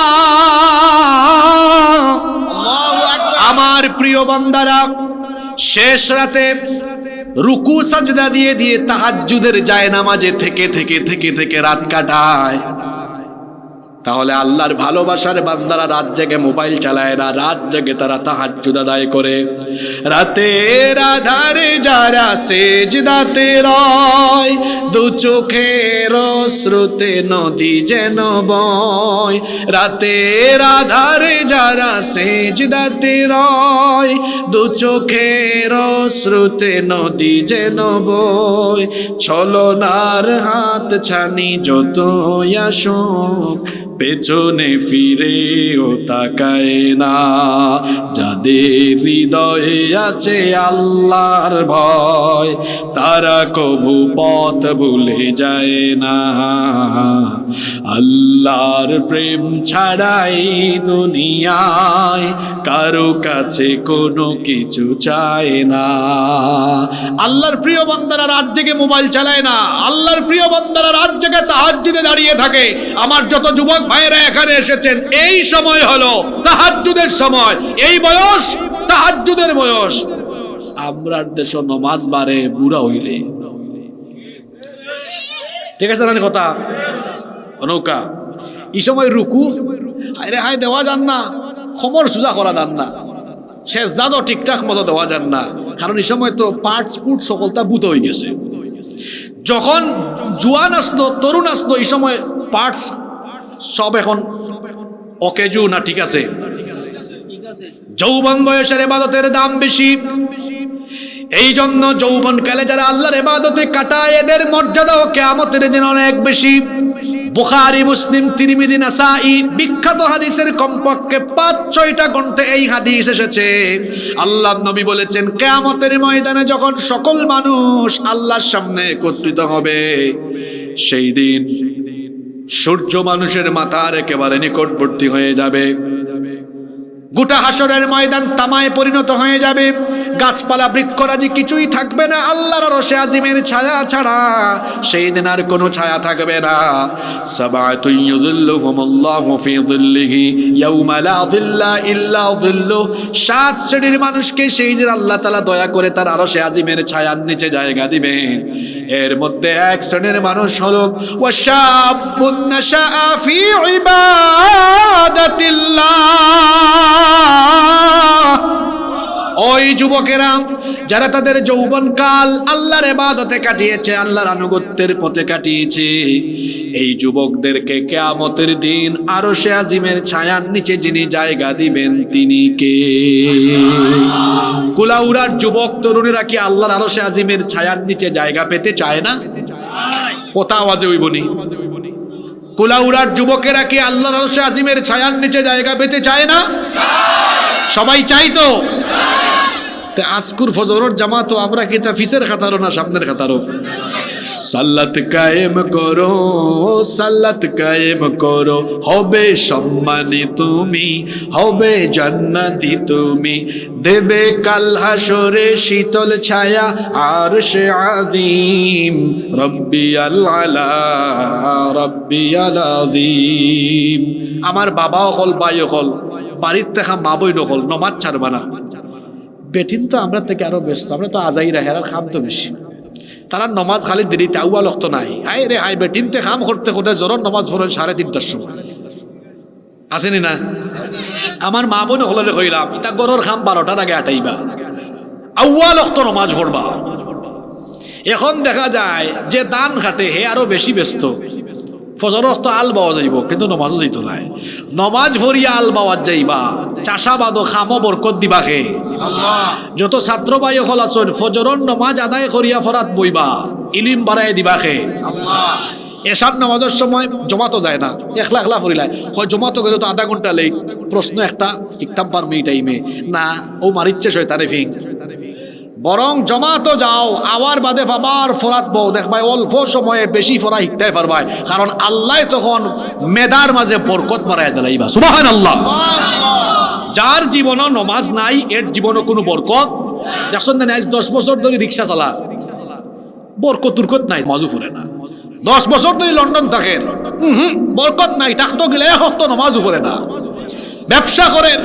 আমার প্রিয় বান্দারা শেষ রাতে রুকু সাজদা দিয়ে দিয়ে তাহাজ্জুদের জায়নামাজে থেকে থেকে থেকে থেকে রাত কাটায়, তাহলে আল্লাহর ভালোবাসার বান্দারা রাত জেগে মোবাইল চালায় না, রাত জেগে তারা তাহাজ্জুদ আদায় করে। রাতের আধারে যারা সেজদাতে রয়, দু চোখের অশ্রুতে নদী যেন বয়। রাতের আধারে যারা সেজদাতে রয়, দু চোখের অশ্রুতে নদী যেন বয়। ছলনার হাত ছানি যতই আসুক, পেছনে ফিরেও তাকায় না। যাদের হৃদয়ে আছে আল্লাহর ভয়, তারা কবু পথ ভুলে যায় না। আল্লাহর প্রেম ছাড়াই দুনিয়ায় কারো কাছে কোনো কিছু চায় না। আল্লাহর প্রিয় বান্দারা রাত জেগে মোবাইল চালায় না, আল্লাহর প্রিয় বান্দারা রাত জেগে তাহাজ্জুদে দাঁড়িয়ে থাকে। আমার যত যুবক ভাইয়েরা এখানে এসেছেন, এই সময় হলো তাহাজ্জুদের সময়, এই বয়স তাহাজ্জুদের বয়স। আমরা দেশ নমাজ বারে বুড়া হইলে, ঠিক আছে না কথা নৌকা, এই সময় রুকু হায় হায় দেওয়া যান না, খমর সোজা করা যান না, সেজদাও ঠিকঠাক মতো দেওয়া যান না, কারণ এই সময় তো পার্টস ফুট সকলটা বুত হয়ে গেছে। যখন জুয়ান আসলো, তরুণ আসলো, এই সময় পার্টস সব এখন অকেজু না, ঠিক আছে। যৌবন বয়সের ইবাদতের দাম বেশি, এই জন্য যৌবনকালে যারা আল্লাহর ইবাদতে কাটায়, এদের মর্যাদাও কিয়ামতের দিন অনেক বেশি। বুখারী, মুসলিম, তিরমিজি, নাসাঈ বিখ্যাত হাদিসের কমপক্ষে 5-6টা গ্রন্থে এই হাদিস এসেছে। আল্লাহর নবী বলেছেন, কিয়ামতের ময়দানে যখন সকল মানুষ আল্লাহর সামনে একত্রিত হবে, সেই দিন সূর্য মানুষের মাথার একেবারে নিকটবর্তী হয়ে যাবে। গোটা হাসরের ময়দান তামায় পরিণত হয়ে যাবে, গাছপালা বৃক্ষরাজি কিছুই থাকবে না, আল্লাহর আরশে আজিমের ছায়া ছাড়া সেই দিন আর কোনো ছায়া থাকবে না। সাবাতুন ইউযিল্লুহুমুল্লাহু ফি যিল্লিহি ইয়াওমা লা যিল্লা ইল্লা যিল্লুহ। 7 শ্রেণীর মানুষকে সেই দিন আল্লাহ তাআলা দয়া করে তার আরশে আজিমের ছায়ার নিচে জায়গা দিবেন। এর মধ্যে এক শ্রেণীর মানুষ হলো ওয়াশাবুন নাশাআ ফি ইবাদাতিল্লাহ। ওই যুবকেরা যারা তাদের যৌবনকাল আল্লাহর ইবাদতে কাটিয়েছে, আল্লাহর আনুগত্যের পথে কাটিয়েছে, এই যুবকদেরকে কিয়ামতের দিন আরশে আজিমের ছায়ার নিচে যিনি জায়গা দিবেন তিনি কে? কুলাউড়ার যুবক তরুণীরা কি আল্লাহর আরশে আজিমের ছায়ার নিচে জায়গা পেতে চায় না? কথা আওয়াজে হইবনি। কুলাউড়ার যুবকেরা কি আল্লাহর আরশে আজিমের ছায়ার নিচে জায়গা পেতে চায় না? সবাই চাই তো। আজকুর ফজরের জামাত আমরা কি তা ফিসের খাতারও না সামনের খাতারও? সাল্লাত কায়েম করো, সাল্লাত কায়েম করো, হবে সম্মানী তুমি, হবে জান্নাতি তুমি, দেবে কাল হাসরে শীতল ছায়া আরশে আযীম, রব্বিয়াল আলা রব্বিয়াল আযীম। আমার বাবাও হল, ভাইও হল, বাড়ির থেকে মা বইন হল, নমাজ ছাড়বা না। বেটিন তো আমরা থেকে আরো ব্যস্ত, আমরা তো আজাইরা হেরার খাম তো বেশি। তারা নমাজ খালি দেরিতে আউয়া লক্ত নাই, হাই রে হাই বেটিনতে খাম করতে করতে জোর নমাজ পড়েন 3:30টার সময়, আসেনি না? আমার মা বোন হলে কইলাম ইতা গরর খাম 12টার আগে আটাইবা, আউয়া লক্ত নমাজ পড়বা। এখন দেখা যায় যে দান খাটে হে আরো বেশি ব্যস্ত। ফজর তো আল বাওয়া যাইব কিন্তু নমাজও যাইতো নাই, নমাজ ভরিয়া আল বাওয়া যাইবা, চাষাবাদও খামো বরকত দিবা খে। যত ছাত্র ভাই হল আছেন ফজরর নমাজ আদায় করিয়া ফরাত বইবা, ইলিম বাড়াই দিবা খে। এশার নামাজের সময় জমাতো যায় না, একলা একলা ফরিলাই হয় জমাতো গেলে তো আধা ঘন্টা লেট, প্রশ্ন একটা ইকতাম পার মি টাইমে না, ও মারিচ্ছে শয়তানে ফিং। বরং জমাতো যাও, আওয়ার বাদে আবার ফরাত বউ দেখবাই অল্প সময়ে বেশি ফরা শিখতে পারবাই, কারণ আল্লাহ তখন মেধার মাঝে বরকত বাড়াই দিলাইবা। সুবহানাল্লাহ। যার জীবনও নমাজ নাই এর জীবনও কোনো বরকত দেখছেন না। 10 বছর ধরে রিক্সা চালা, বরকত তুরকত নাই, মাজু ফুরে না। 10 বছর ধরে লন্ডন থাকেন, বরকত নাই, থাকতো গেলে হতো নমাজও ফুরে না। ব্যবসা করেন,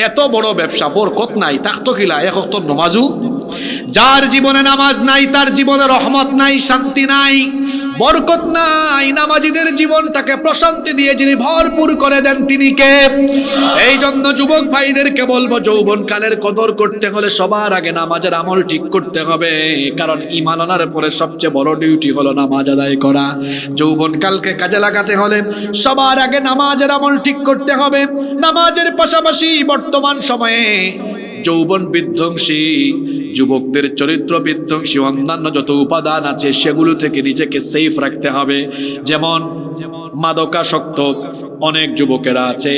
এত বড় ব্যবসা, বরকত নাই, থাকতো কিলা এক ওয়াক্ত নমাজু। যার জীবনে নামাজ নাই তার জীবনে রহমত নাই, শান্তি নাই, বরকত নাই। নামাজীদের জীবনটাকে প্রশান্তি দিয়ে যিনি ভরপুর করে দেন তিনি কে? এই জন্য যুবক ভাইদেরকে বলবো, যৌবন কালের কদর করতে হলে সবার আগে নামাজের আমল ঠিক করতে হবে, কারণ ঈমান আনার পরে সবচেয়ে বড় ডিউটি হলো নামাজ আদায় করা। যৌবন কালকে কাজে লাগাতে হলে সবার আগে নামাজের আমল ঠিক করতে হবে। নামাজের পাশাপাশি বর্তমান সময়ে যৌবন বিধ্বংসী, যুবকদের চরিত্র বিধ্বংসী অন্যান্য যত উপাদান আছে সেগুলো থেকে নিজেকে সেফ রাখতে হবে। যেমন মাদকাসক্ত অনেক যুবকেরা আছে,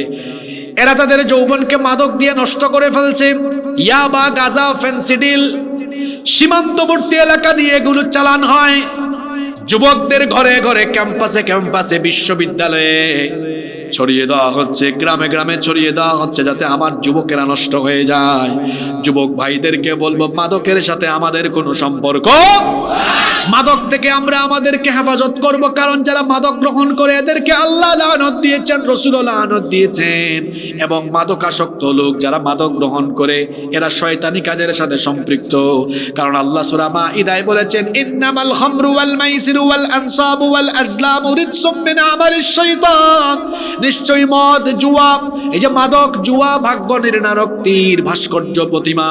এরা তাদের যৌবনকে মাদক দিয়ে নষ্ট করে ফেলছে। ইয়াবা, গাঁজা, ফেন্সিডিল সীমান্তবর্তী এলাকা দিয়ে এগুলো চালান হয়। যুবকদের ঘরে ঘরে, ক্যাম্পাসে ক্যাম্পাসে, বিশ্ববিদ্যালয়ে ছড়িয়ে দেওয়া হচ্ছে, গ্রামে গ্রামে ছড়িয়ে দেওয়া হচ্ছে, যাতে আমার যুবকেরা নষ্ট হয়ে যায়। যুবক ভাইদেরকে বলবো, মাদকের সাথে আমাদের কোনো সম্পর্ক, মাদক থেকে আমরা আমাদেরকে হেফাজত করব, কারণ যারা মাদক গ্রহণ করে এদেরকে আল্লাহ লানত দিয়েছেন, রাসূলও লানত দিয়েছেন। এবং মাদকাসক্ত লোক যারা মাদক গ্রহণ করে এরা শয়তানি কাজের সাথে সম্পৃক্ত, কারণ আল্লাহ সূরা মাঈদায় বলেছেন, ইন্নামাল খামরু ওয়াল মাইসিরু ওয়াল আনসাবু ওয়াল আজলামু রিজসুম মিন আমালিশ শাইতান। নিশ্চয়ই মদ, জুয়া, এই যে মাদক, জুয়া, ভাগ্য নির্ণায়ক তীর, ভাস্কর্য, প্রতিমা,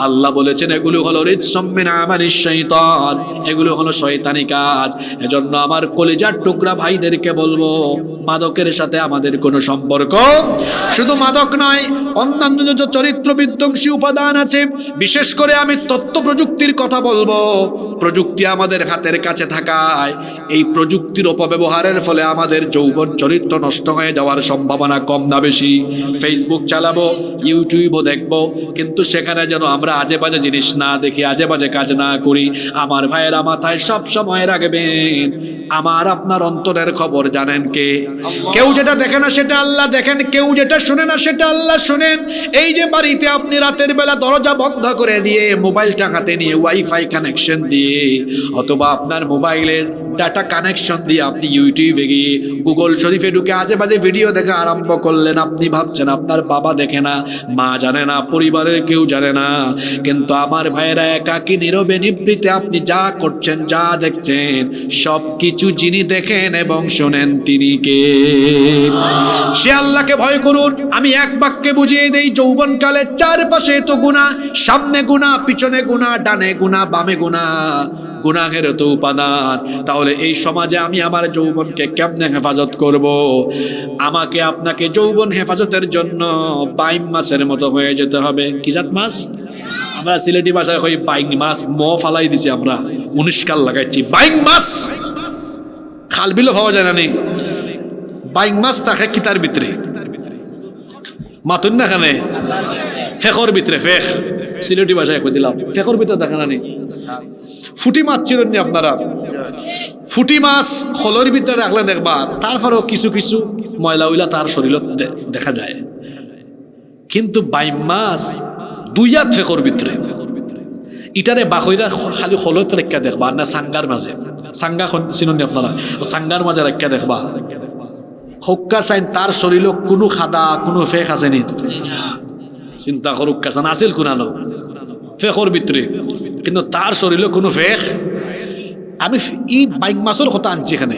আল্লাহ বলেছেন এগুলো হলো রিজসুম মিন আমালিশ শাইতান, এগুলো হলো শয়তানি কাজ। এজন্য আমার কলিজার টুকরা ভাইদেরকে বলবো, মাদকের সাথে আমাদের কোনো সম্পর্ক, শুধু মাদক নয়, অন্যান্য যে চরিত্র বিধ্বংসী উপাদান আছে, বিশেষ করে আমি তথ্য প্রযুক্তির কথা বলবো। প্রযুক্তি আমাদের হাতের কাছে থাকায় এই প্রযুক্তির অপব্যবহারের ফলে আমাদের যৌবন চরিত্র নষ্ট হয়ে যাওয়ার সম্ভাবনা কম না বেশি? ফেসবুক চালাবো, ইউটিউবও দেখবো, কিন্তু সেখানে যেন আমরা আজে বাজে জিনিস না দেখি, আজে বাজে কাজ না করি। আমার ভাইয়েরা মাথায় সব সময় রাখবেন, আমার আপনার অন্তরের খবর জানেন কে? কেউ যেটা দেখে না সেটা আল্লাহ দেখেন, কেউ যেটা শুনে না সেটা আল্লাহ শুনেন। এই যে বাড়িতে আপনি রাতের বেলা দরজা বন্ধ করে দিয়ে মোবাইলটা হাতে নিয়ে ওয়াইফাই কানেকশন দিয়ে অথবা আপনার মোবাইলের ডাটা কানেকশন দিয়ে আপনি ইউটিউবে গিয়ে গুগল শরীফে ঢুকে আজে বাজে ভিডিও দেখা আরম্ভ করলেন, আপনি ভাবছেন আপনার বাবা দেখে না, মা জানে না, পরিবারের কেউ জানে না, কিন্তু আমার ভাইয়েরা একাকী নীরবে নিভৃতে আপনি যা করছেন, যা দেখছেন, সব কিছু যিনি দেখেন এবং শোনেন তিনি কে? সে আল্লাহকে ভয় করুন। আমি এক বাক্যে বুঝিয়ে দেই, যৌবনকালে চারপাশে তো গুনাহ, সামনে গুনাহ, পিছনে গুনাহ, ডানে গুনাহ, বামে গুনাহ, গুনাহের তো উপাদান। তাহলে এই সমাজে আমি আমার যৌবনকে কেমনে হেফাজত করব? আমাকে আপনাকে যৌবন হেফাজতের জন্য 22 মাসের মতো হয়ে যেতে হবে। কি জাত মাস? আমরা সিলেটি ভাষায় কই 22 মাস, ম ফালাই দিছি আমরা, 19 কাল লাগাইছি। 22 মাস খাল বিলও পাওয়া যায় না নি বাইং মাছ থাকে কিতার ভিতরে মাতুন না খানে ফেকর ভিতরে ফেক সিলেটি ভাষায় কই দিলাম ফেকর ভিতরে দেখে না নি ফুটি মাছ ছিলেন নি আপনারা ফুটি মাছ খোলর ভিতরে রাখলে দেখবা তারপরেও কিছু কিছু ময়লা উইলা তার শরীরত দেখা যায় কিন্তু বাইম মাছ দুই হাত ফেকর ভিতরে ইটারে বাকইরা খালি খোলত রেখা দেখবা না সাঙ্গার মাঝে সাঙ্গা চিনুন আপনারা সাঙ্গার মাঝে রেখা দেখবা হক্কা চাইন তার শরীর কোনো খাদা কোনো ফেক আছে নি চিন্তা করুক কাছান আছিল কোনানো ফেকর ভিতরে কিন্তু তার শরীরে কোনো ফেক আমি ই বাইক মাছের কথা আনছি এখানে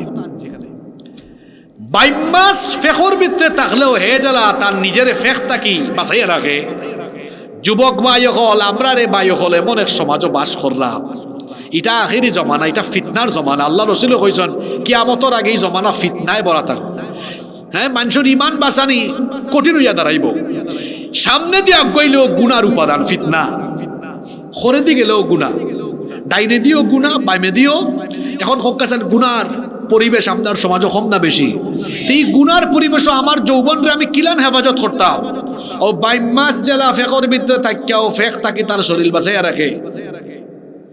বাইক মাছ ফেকর ভিতরে থাকলেও হে জ্বালা তার নিজের ফেক থাকি বাঁচাইয়া রাখে যুবক বায়ু হল আমরা রে বায়ু হল এমন এক সমাজও বাস করলাম এটা আখেরি জমানা এটা ফিতনার জমানা আল্লাহ রসুল কইছেন কিয়ামতের আগে এই জমানা ফিতনায় ভরা থাকবে হ্যাঁ মানুষের ইমান বাঁচানি কঠিন হইয়া দাঁড়াইব সামনে দিয়ে আগাইলেও গুনার উপাদান ফিতনা খরে দিয়ে গেলেও গুণা ডাইনে দিও গুণা বাইমে দিও এখন হকাছেন গুনার পরিবেশ আপনার সমাজও কম না বেশি এই গুনার পরিবেশও আমার যৌবনরে আমি কিলান হেফাজত করতাম ও বাইম মাছ জেলা ফেকর ভিতরে থাকিয়াও ফেক থাকি তার শরীর বাঁচাইয়া রাখে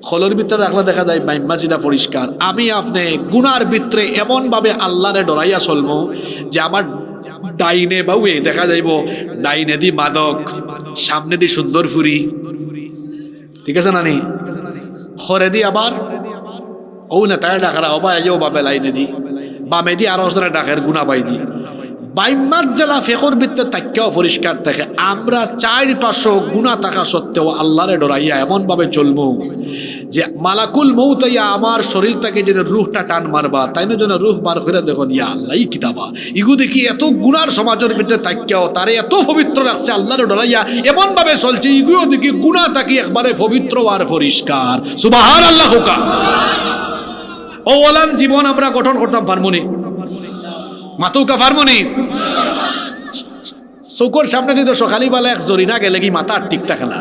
খোলর ভিতরে রাখলে দেখা যায় বাইম মাছ এটা পরিষ্কার আমি আপনি গুনার ভিতরে এমন ভাবে আল্লাহরে ডরাইয়া চলবো যে আমার ডাইনে বাউয়ে দেখা যাইব ডাইনে দি মাদক সামনে দি সুন্দর ফুরি ঠিক আছে নানি খরে দি আবার ও না তাই ডাকারা অবা এও বা বেলাইনে দি বামে দি আরো ডাকের গুণা পাই দি বাইমাত জেলা ফেকর ভিতরে তাকিয়াও পরিষ্কার থাকে আমরা 4-5 গুণা থাকা সত্ত্বেও আল্লাহরে ডরাইয়া এমন ভাবে চলবো যে মালাকুল মৌত ইয়া আমার শরীর থেকে যেন রুহটা টান মারবা তাই না যেন রুহ বার করে দেখুন ইয়া আল্লাহ কিতাবা ইগু দেখি এত গুনার সমাজের ভিতরে তাকিয়াও তারে এত পবিত্র রাখছে আল্লাহরে ডরাইয়া এমন ভাবে চলছে ইগুও দেখি গুণা থাকি একবারে পবিত্র আর পরিষ্কার সুবহানাল্লাহ হুকা ও ওলান জীবন আমরা গঠন করতাম পারমনি মাতুকা ফার্মনি চৌকর সামনে দিত সকালি বেলা এক জরি না গেলে কি মাথা ঠিক থাকে না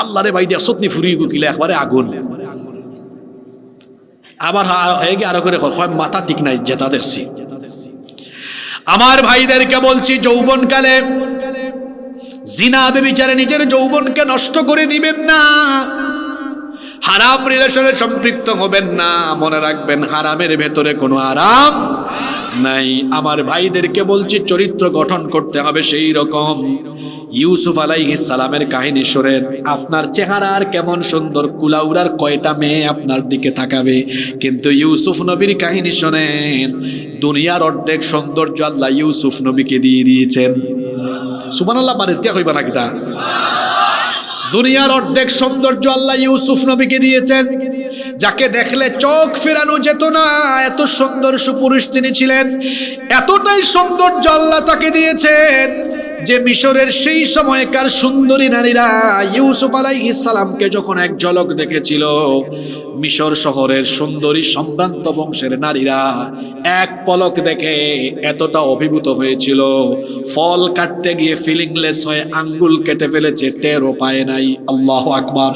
আল্লাহ রে ভাই দেখ সতনি ফুরি গুকিলে একবারে আগুন আবার হয়ে গিয়ে আরো করে মাথা ঠিক নাই যেটা দেখছি আমার ভাইদেরকে বলছি যৌবনকালে জিনা বেবিচারে নিজের যৌবনকে নষ্ট করে দিবেন না হারাম রিলেশনে সম্পৃক্ত হবেন না মনে রাখবেন হারামের ভেতরে কোনো আরাম নাই আমার ভাইদেরকে বলছি চরিত্র গঠন করতে হবে সেই রকম ইউসুফ আলাইহিস সালামের কাহিনী শোনেন আপনার চেহারার কেমন সুন্দর কুলাউড়ার কয়টা মেয়ে আপনার দিকে তাকাবে কিন্তু ইউসুফ নবীর কাহিনী শোনেন দুনিয়ার অর্ধেক সৌন্দর্য আল্লাহ ইউসুফ নবীকে দিয়ে দিয়েছেন সুবহানাল্লাহ বাড়িতে কইবা নাকি তা দুনিয়ার অর্ধেক সৌন্দর্য আল্লাহ ইউসুফ নবীকে দিয়েছেন যাকে দেখলে চোখ ফেরানো যেত না এত সুন্দর সুপুরুষ তিনি ছিলেন এতটাই সৌন্দর্য আল্লাহ তাকে দিয়েছেন যে মিশরের সেই সময়কার সুন্দরী নারীরা ইউসুফ আলাইহিস সালামকে যখন এক ঝলক দেখেছিল মিশর শহরের সুন্দরী সম্ভ্রান্ত বংশের নারীরা এক পলক দেখে এতটা অভিভূত হয়েছিল ফল কাটতে গিয়ে ফিলিংলেস হয়ে আঙ্গুল কেটে ফেলেছে টেরও পায় নাই আল্লাহু আকবার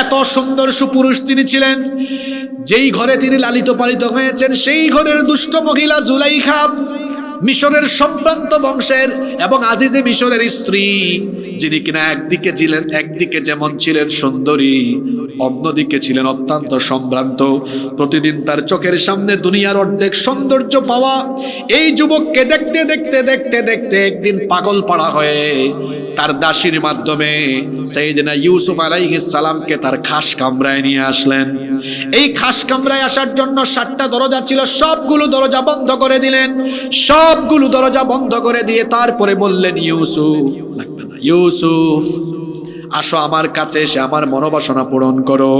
এত সুন্দর সুপুরুষ তিনি ছিলেন যেই ঘরে তিনি লালিত পালিত হয়েছেন সেই ঘরের দুষ্ট মহিলা জুলাইখা মিশরের সম্ভ্রান্ত বংশের এবং আজিজে মিশরের স্ত্রী যিনি কিনা একদিকে যেমন ছিলেন সুন্দরী অন্যদিকে ছিলেন অত্যন্ত সম্ভ্রান্ত প্রতিদিন তার চোখের সামনে দুনিয়ার অর্ধেক সৌন্দর্য পাওয়া এই যুবককে দেখতে দেখতে দেখতে দেখতে একদিন পাগল পাড়া হয়ে তার দাসীর মাধ্যমে সাইয়েদনা ইউসুফ আলাইহিস সালামকে তার খাস কামরায় নিয়ে আসলেন এই খাস কামরায় আসার জন্য 7টা দরজা ছিল সবগুলো দরজা বন্ধ করে দিলেন সবগুলো দরজা বন্ধ করে দিয়ে তারপরে বললেন ইউসুফ আসো আমার কাছে এসে আমার মনোবাসনা পূরণ করো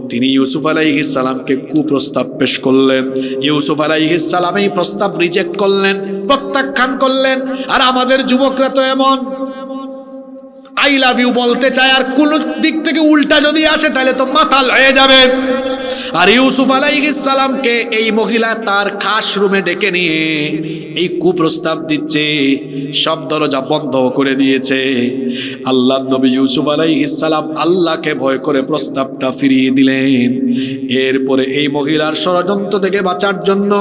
তিনি ইউসুফ আলাইহিস সালামকে কুপ্রস্তাব পেশ করলেন ইউসুফ আলাইহিস সালাম এই প্রস্তাব রিজেক্ট করলেন প্রত্যাখ্যান করলেন আর আমাদের যুবকরা তো এমন আই লাভ ইউ বলতে চায় আর কোন দিক থেকে উল্টা যদি আসে তাহলে তো মাতাল হয়ে যাবে আর ইউসুফ আলাইহিস সালামকে এই মহিলা তার খাস রুমে ডেকে নিয়ে এই কুপ্রস্তাব দিচ্ছে, সব দরজা বন্ধ করে দিয়েছে। আল্লাহর নবী ইউসুফ আলাইহিস সালাম আল্লাহকে ভয় করে প্রস্তাবটা ফিরিয়ে দিলেন। এরপরে এই মহিলার ষড়যন্ত্র থেকে বাঁচার জন্য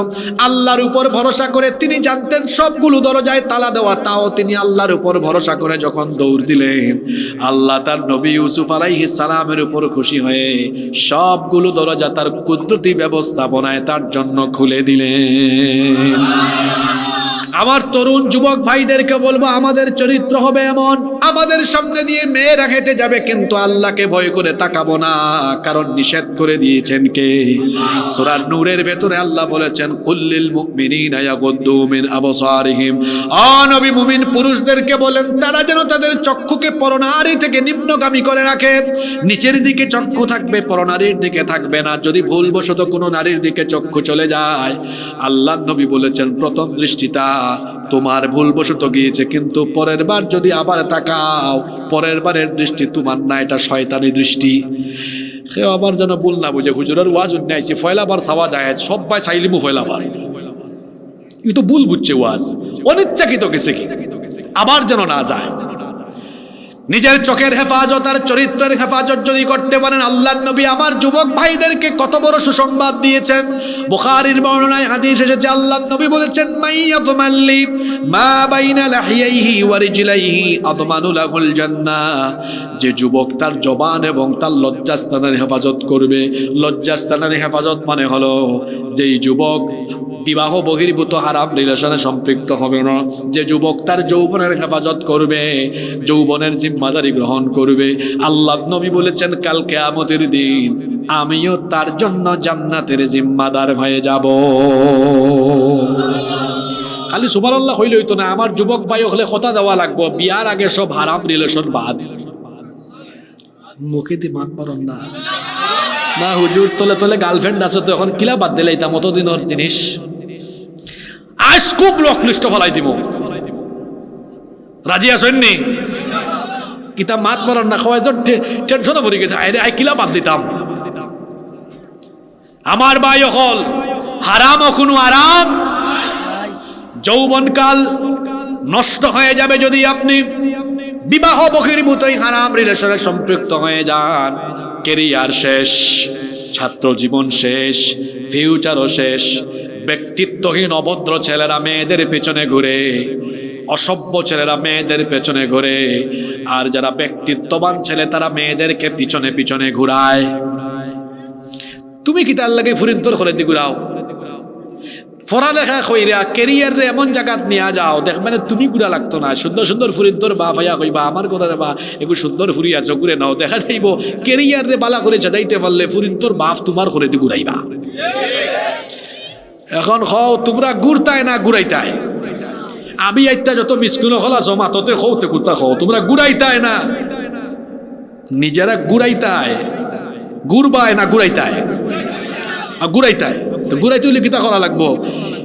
আল্লাহর উপর ভরসা করে, তিনি জানতেন সবগুলো দরজায় তালা দেওয়া, তাও তিনি আল্লাহর উপর ভরসা করে যখন দৌড় দিলেন, আল্লাহ তার নবী ইউসুফ আলাইহিস সালামের উপর খুশি হয়ে সবগুলো দরজা তার কুদরতি ব্যবস্থাপনায় তার জন্য খুলে দিলেন। আমার তরুণ যুবক ভাইদেরকে বলবো, আমাদের চরিত্র হবে এমন, আমাদের সামনে দিয়ে মেয়েরা হেঁটে যাবে কিন্তু আল্লাহকে ভয় করে তাকাবো না, কারণ নিষেধ করে দিয়েছেন কে? সূরা নূরের ভেতরে আল্লাহ বলেছেন, কুল্লিল মুমিনিনা ইয়াগুদ্দু মিন আবসারিহিম। ও নবী, মুমিন পুরুষদেরকে বলেন তারা যেন তাদের চক্ষুকে পরনারী থেকে নিম্নগামী করে রাখে, নিচের দিকে চক্ষু থাকবে, পরনারীর দিকে থাকবে না। যদি ভুলবশত কোনো নারীর দিকে চক্ষু চলে যায়, আল্লাহ নবী বলেছেন প্রথম দৃষ্টিটা তোমার ভুলবশত গিয়েছে, কিন্তু পরের বার যদি আবার তাকাও, পরের বারের দৃষ্টি তোমার না, এটা শয়তানি দৃষ্টি। সে আবার যেন ভুল না বুঝে, হুজুরের ওয়াজ উন্নয়সি ফয়লাবার চাওয়া যায়, সবাই চাইলিমু ফয়লাবার, ই তো ভুল বুঝছে ওয়াজ, অনিচ্ছাকৃত গেছে কি, আবার যেন না যায়। নিজের চোখের হেফাজত আর চরিত্রের হেফাজত যদি করতে পারেন, আল্লাহর নবী আমার যুবক ভাইদেরকে কত বড় সুসংবাদ দিয়েছেন। বুখারীর বর্ণনায় হাদিস এসেছে, আল্লাহর নবী বলেছেন, মাইয়াতুমাল্লি মা বাইনা লাহিয়াইহি ওয়া রিজলাইহি আদমানু লাহুল জান্নাহ। যে যুবক তার জবান এবং তার লজ্জাস্থানের হেফাজত করবে, লজ্জাস্থানের হেফাজত মানে হলো যেই যুবক বিবাহ বহির্ভূত হারাম রিলেশনে সম্পৃক্ত হবে না, যে যুবক তার যৌবনের হেফাজত করবে, যৌবনের জিম্মাদারি গ্রহণ করবে, আল্লাহ নবী বলেছেন কাল কিয়ামতের দিন আমিও তার জন্য জান্নাতের জিম্মাদার হয়ে যাব। খালি সুবহানাল্লাহ হইলে হইতো না, আমার যুবক ভাই হলে কথা দেওয়া লাগবো, বিয়ার আগে সব হারাম রিলেশন বাদ। মুখে দি মাত পারন না, না হুজুর তলে তলে গার্লফ্রেন্ড আছে তো এখন কিলা বাদ দিলে এটা মতদিনের জিনিস, আজ খুব রকলিষ্ট ফলাই দিব। রাজি আছেন নি? কিতা মাত মারান না, খাওয়াই টেনশনে পড়ে গেছে, আরে আই কিলা বাদ দিতাম। আমার ভাই হল হারাম ও কোনো আরাম, যৌবনকাল নষ্ট হয়ে যাবে যদি আপনি বিবাহ বহির্ভূত হারাম রিলেশনে সম্পৃক্ত হয়ে যান। কেরিয়ার শেষ, ছাত্র জীবন শেষ, ফিউচারও শেষ। ব্যক্তিত্বহীন অভদ্র ছেলেরা মেয়েদের পেছনে ঘুরে, অসভ্য ছেলেরা মেয়েদের পেছনে ঘুরে, আর যারা ব্যক্তিত্ববান ছেলে তারা মেয়েদেরকে পিছনে পিছনে ঘুরায়। তুমি কি তার লাগে ফুরিন্তর করে দি ঘুরাও? পড়ালেখা কইরা কেরিয়ার রে এমন জায়গাত নিয়ে যাও, দেখবেন তুমি ঘুরা লাগতো না, সুন্দর সুন্দর ফুরিন্তর বা ভাইয়া কইবা আমার ঘরে বা একটু সুন্দর ফুরি আছে ঘুরে নাও, দেখা যাইব কেরিয়ার রে বালা করে যাইতে পারলে ফুরিন্তর বাপ তোমার করে দি ঘুরাইবা। এখন খাও তোমরা ঘুরতায় না ঘুরাইতায়? আমি আইতা যত মিসকুল হলা জমা ততে খৌতে কুর্তা খাও, তোমরা ঘুরাইতায় না, নিজেরা ঘুরাইতায়, ঘুরবায় না ঘুরাইতায়? ঘুরাইতায় তো ঘুরাইতে হইলে কিতা করা লাগবো?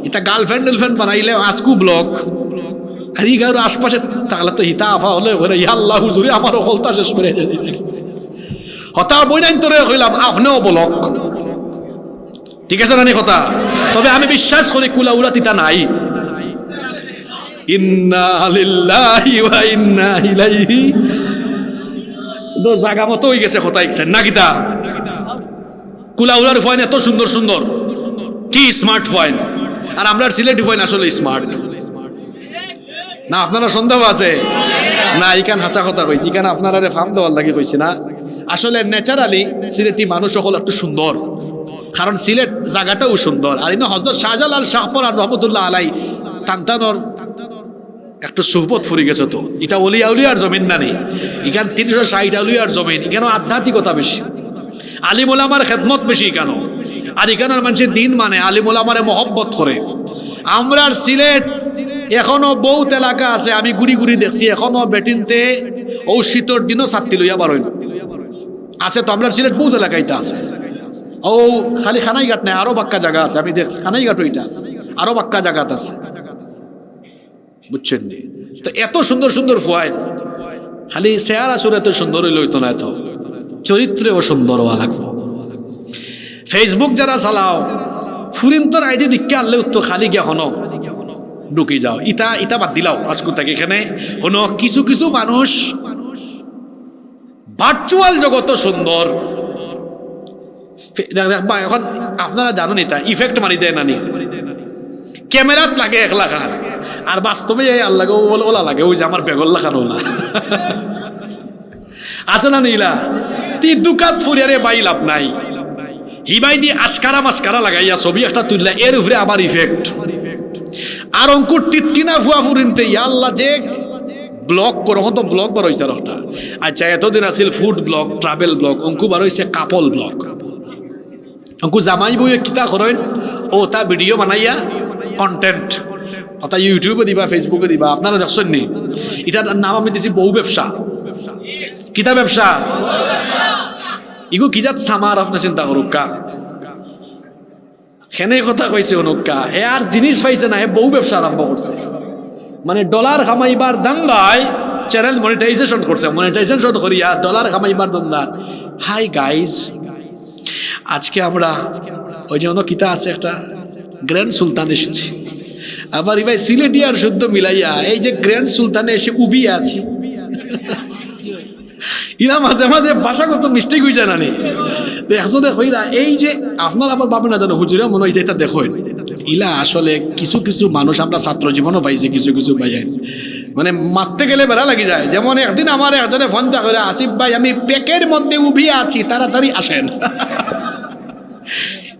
এটা গার্লফ্রেন্ড টার্লফ্রেন্ড বানাইলে আসকু ব্লক আর ই গাঁর আশপাশে তাহলে তো হিতা আফা হলে বলে আল্লাহ হুজুরে আমারও হলতা শেষ করে হতা বই নাই তোরে কইলাম আপনিও ব্লক, ঠিক আছে না কথা? তবে আমি বিশ্বাস করি কুলা উড়া তিতা নাই। ইন্না লিল্লাহি ওয়া ইন্না ইলাইহি, তো জায়গা মতো হয়ে গেছে কথা ইকছেন না কিতা? কুলা উড়ার ফয়েন এত সুন্দর সুন্দর, কি স্মার্ট ফয়েন, আর আমরা সিলেটি ফয়েন আসলে স্মার্ট না? আপনারা সন্দেহ আছে না? ইকান হাসা কথা কইছি, ইকান আপনারা ফার্ম দেওয়ার লাগে কইছি না? আসলে ন্যাচারালি সিলেটি মানুষ সকল একটু সুন্দর, কারণ সিলেট জায়গাটাও সুন্দর। আর ইনো হযরত শাহজালাল শাহপরান রহমতুল্লাহ আলাই টানটানোর একটু সুহবত ফুরি গেছে, তো এটা অলিয়া উলিয়ার জমিন না নেই, এখান 360 আউলিয়ার জমিন, এখানে আধ্যাত্মিকতা বেশি, আলিম ওলামার খেদমত বেশি কেন, আর এখানের মানুষের দিন মানে আলিম ওলামারে মহব্বত করে। আমরার সিলেট এখনো বহুত এলাকা আছে, আমি ঘুরি ঘুরি দেখছি এখনো বেটিনতে ও শীতর দিনও ছাত্রী লইয়া বারোইন আছে, তো আমরা সিলেট বহুত এলাকাইতে আছে। ও খালি খানাইঘাট নাই, আরো বাক্কা জায়গা আছে, আমি দেখছি খানাইঘাট ওইটা আছে, আরো বাক্কা জায়গাত আছে, বুঝছেন নি? তো এত সুন্দর সুন্দর ফয়েন, খালি চেহারা সুর এত সুন্দর হইলে হইতো না, এত চরিত্রেও সুন্দর হওয়া লাগবো। ফেসবুক যারা চালাও ফুরিন্তর আইডি দিকে আনলে উত্তর খালি গিয়া হনো ঢুকি যাও, ইটা ইটা বাদ দিলাও আজকু তাকে এখানে হনো। কিছু কিছু মানুষ ভার্চুয়াল জগত সুন্দর দেখবা, এখন আপনারা জানেন এটা ইফেক্ট মারি দেয় নানি, ক্যামেরাত লাগে একলা খান আর বাস্তবে আল্লাহ ওলা লাগে ওই যে আমার বেগল্লা খান ওলা আছে না নীলা তি দুকাত ফুরিয়ারে বাই লাভ নাই, হিবাই দি আস্কারা মাস্কারা লাগাইয়া ছবি একটা তুললা এর উপরে আবার ইফেক্ট। আর অঙ্কুর টিটকিনা ভুয়া ফুরিনতে আল্লাহ যে ব্লগ করো তো ব্লগ বার হয়েছে একটা। আচ্ছা এতদিন আছিল ফুড ব্লগ, ট্রাভেল ব্লগ, অঙ্কু বার হয়েছে কাপল ব্লগ। অঙ্কু জামাই বই কিতা করেন ও তা ভিডিও বানাইয়া কন্টেন্ট অর্থাৎ ইউটিউবে দিবা, ফেসবুকে দিবা। আপনারা দেখছেন নি এটার নাম আমি দিছি বউ ব্যবসা। কিতা ব্যবসা? ইগো কিজাত সামার আপনি চিন্তা করুক কা সেনে কথা কইছে অনুকা হে আর জিনিস পাইছে না, হে বউ ব্যবসা আরম্ভ করছে। মানে ডলার কামাইবার দাঙ্গায় চ্যানেল মনিটাইজেশন করছে, মনিটাইজেশন করিয়া ডলার কামাইবার দাঙ্গার। হাই গাইজ, আজকে আমরা ওই জন্য কিতা আছে একটা গ্র্যান্ড সুলতান এসেছি, আবার এবার সিলেটি আর শুদ্ধ মিলাইয়া এই যে গ্র্যান্ড সুলতানে এসে উবি আছি ইরা মাঝে মাঝে ভাষাগত মিস্টেক হয়ে যায় নানি একজনে হইরা এই যে আপনার আবার ভাবে না জানো হুজুরা মনে হয় এটা দেখো ইলা আসলে কিছু কিছু মানুষ আমরা ছাত্র জীবনও পাইছি, কিছু কিছু পাইছেন মানে মারতে গেলে বেড়া লাগি যায়। যেমন একদিন আমার একজনে ফোন করে আসিফ ভাই আমি পেকের মধ্যে উবি আছি তাড়াতাড়ি আসেন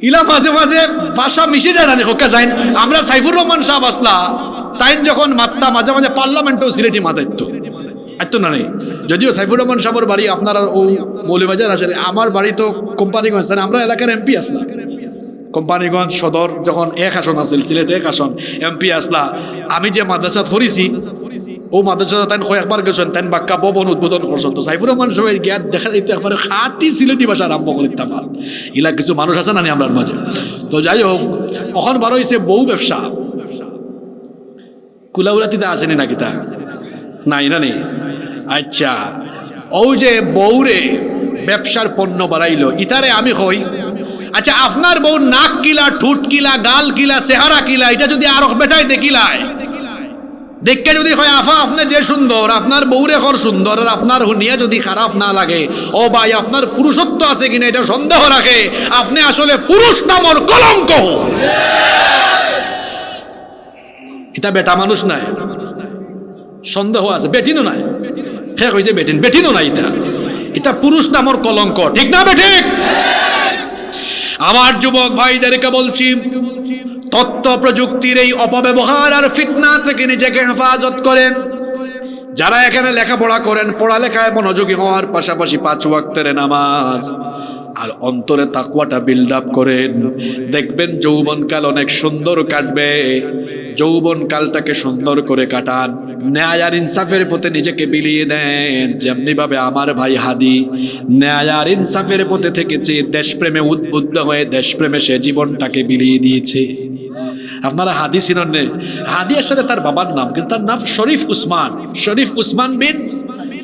ইলা মাঝে মাঝে ভাষা মিশে যায় না হোকা যাইন। আমরা সাইফুর রহমান সাহেব আসলা তাই যখন মাত্রা মাঝে মাঝে পার্লামেন্টেও সিলেটি মাথাইতো এত না নেই, যদিও সাইফুর রহমান সাহেবের বাড়ি আপনার ও মৌলবাজার আছে, আমার বাড়ি তো কোম্পানিগঞ্জ। আমরা এলাকার এমপি আসলাম কোম্পানিগঞ্জ সদর যখন এক আসন আছিল সিলেটে এক আসন এমপি আসলা। আমি যে মাদ্রাসা পড়িছি ও মাদ্রাসা তাই কয়েকবার গেছেন তাই বাক্কা ভবন উদ্বোধন করছেন। তো সাইফুর রহমান সাহেব গিয়া দেখা দিতে একবারে খাঁটি সিলেটি ভাষা আরম্ভ করিতাম। আর ইলা কিছু মানুষ আছে না নি আমার মাঝে। তো যাই হোক কখন বার হয়েছে বউ ব্যবসা, কুলাউলাতিতে আসেনি নাকি তা নাই না নেই। আচ্ছা ও যে বউরে ব্যবসার পণ্য বাড়াইলো ইতারে আমি কই আচ্ছা আপনার বউ নাক কিলা, ঠুট কিলা, গাল কিলা, চেহারা কিলা, এটা যদি আরো বেটাই দেখিলায় দেখে যদি হয় আফা আপনি যে সুন্দর আপনার বউরে ঘর সুন্দর আর আপনার হুনিয়া যদি খারাপ না লাগে ও ভাই আপনার পুরুষত্ব আছে কিনা এটা সন্দেহ রাখে, আপনি আসলে পুরুষ নামর কলঙ্ক। এটা বেটা মানুষ নাই, সন্দেহ আছে, বেটিনও নাই, সে কইছে বেটিন, বেটিনও নাই, এটা এটা পুরুষ নামর কলঙ্ক, ঠিক না বেঠিক? আমার যুবক ভাইদেরকে বলছি তথ্য প্রযুক্তির এই অপব্যবহার আর ফিতনা থেকে নিজেকে হেফাজত করেন। যারা এখানে লেখাপড়া করেন পড়ালেখায় মনোযোগী হওয়ার পাশাপাশি 5 ওয়াক্তের নামাজ আর অন্তরে তাকওয়াটা বিল্ড আপ করেন, দেখবেন যৌবনকাল অনেক সুন্দর কাটবে। যৌবনকালটাকে সুন্দর করে কাটান, ন্যায় আর ইনসাফের পথে নিজেকে বিলিয়ে দেন। যেমনি ভাবে আমার ভাই হাদি ন্যায় আর ইনসাফের পথে থেকেছে, দেশপ্রেমে উদ্বুদ্ধ হয়ে দেশপ্রেমে সে জীবনটাকে বিলিয়ে দিয়েছে। আপনারা হাদি চিনেন? হাদি আসলে তার বাবার নাম, কিন্তু তার নাম শরীফ উসমান, শরীফ উসমান বিন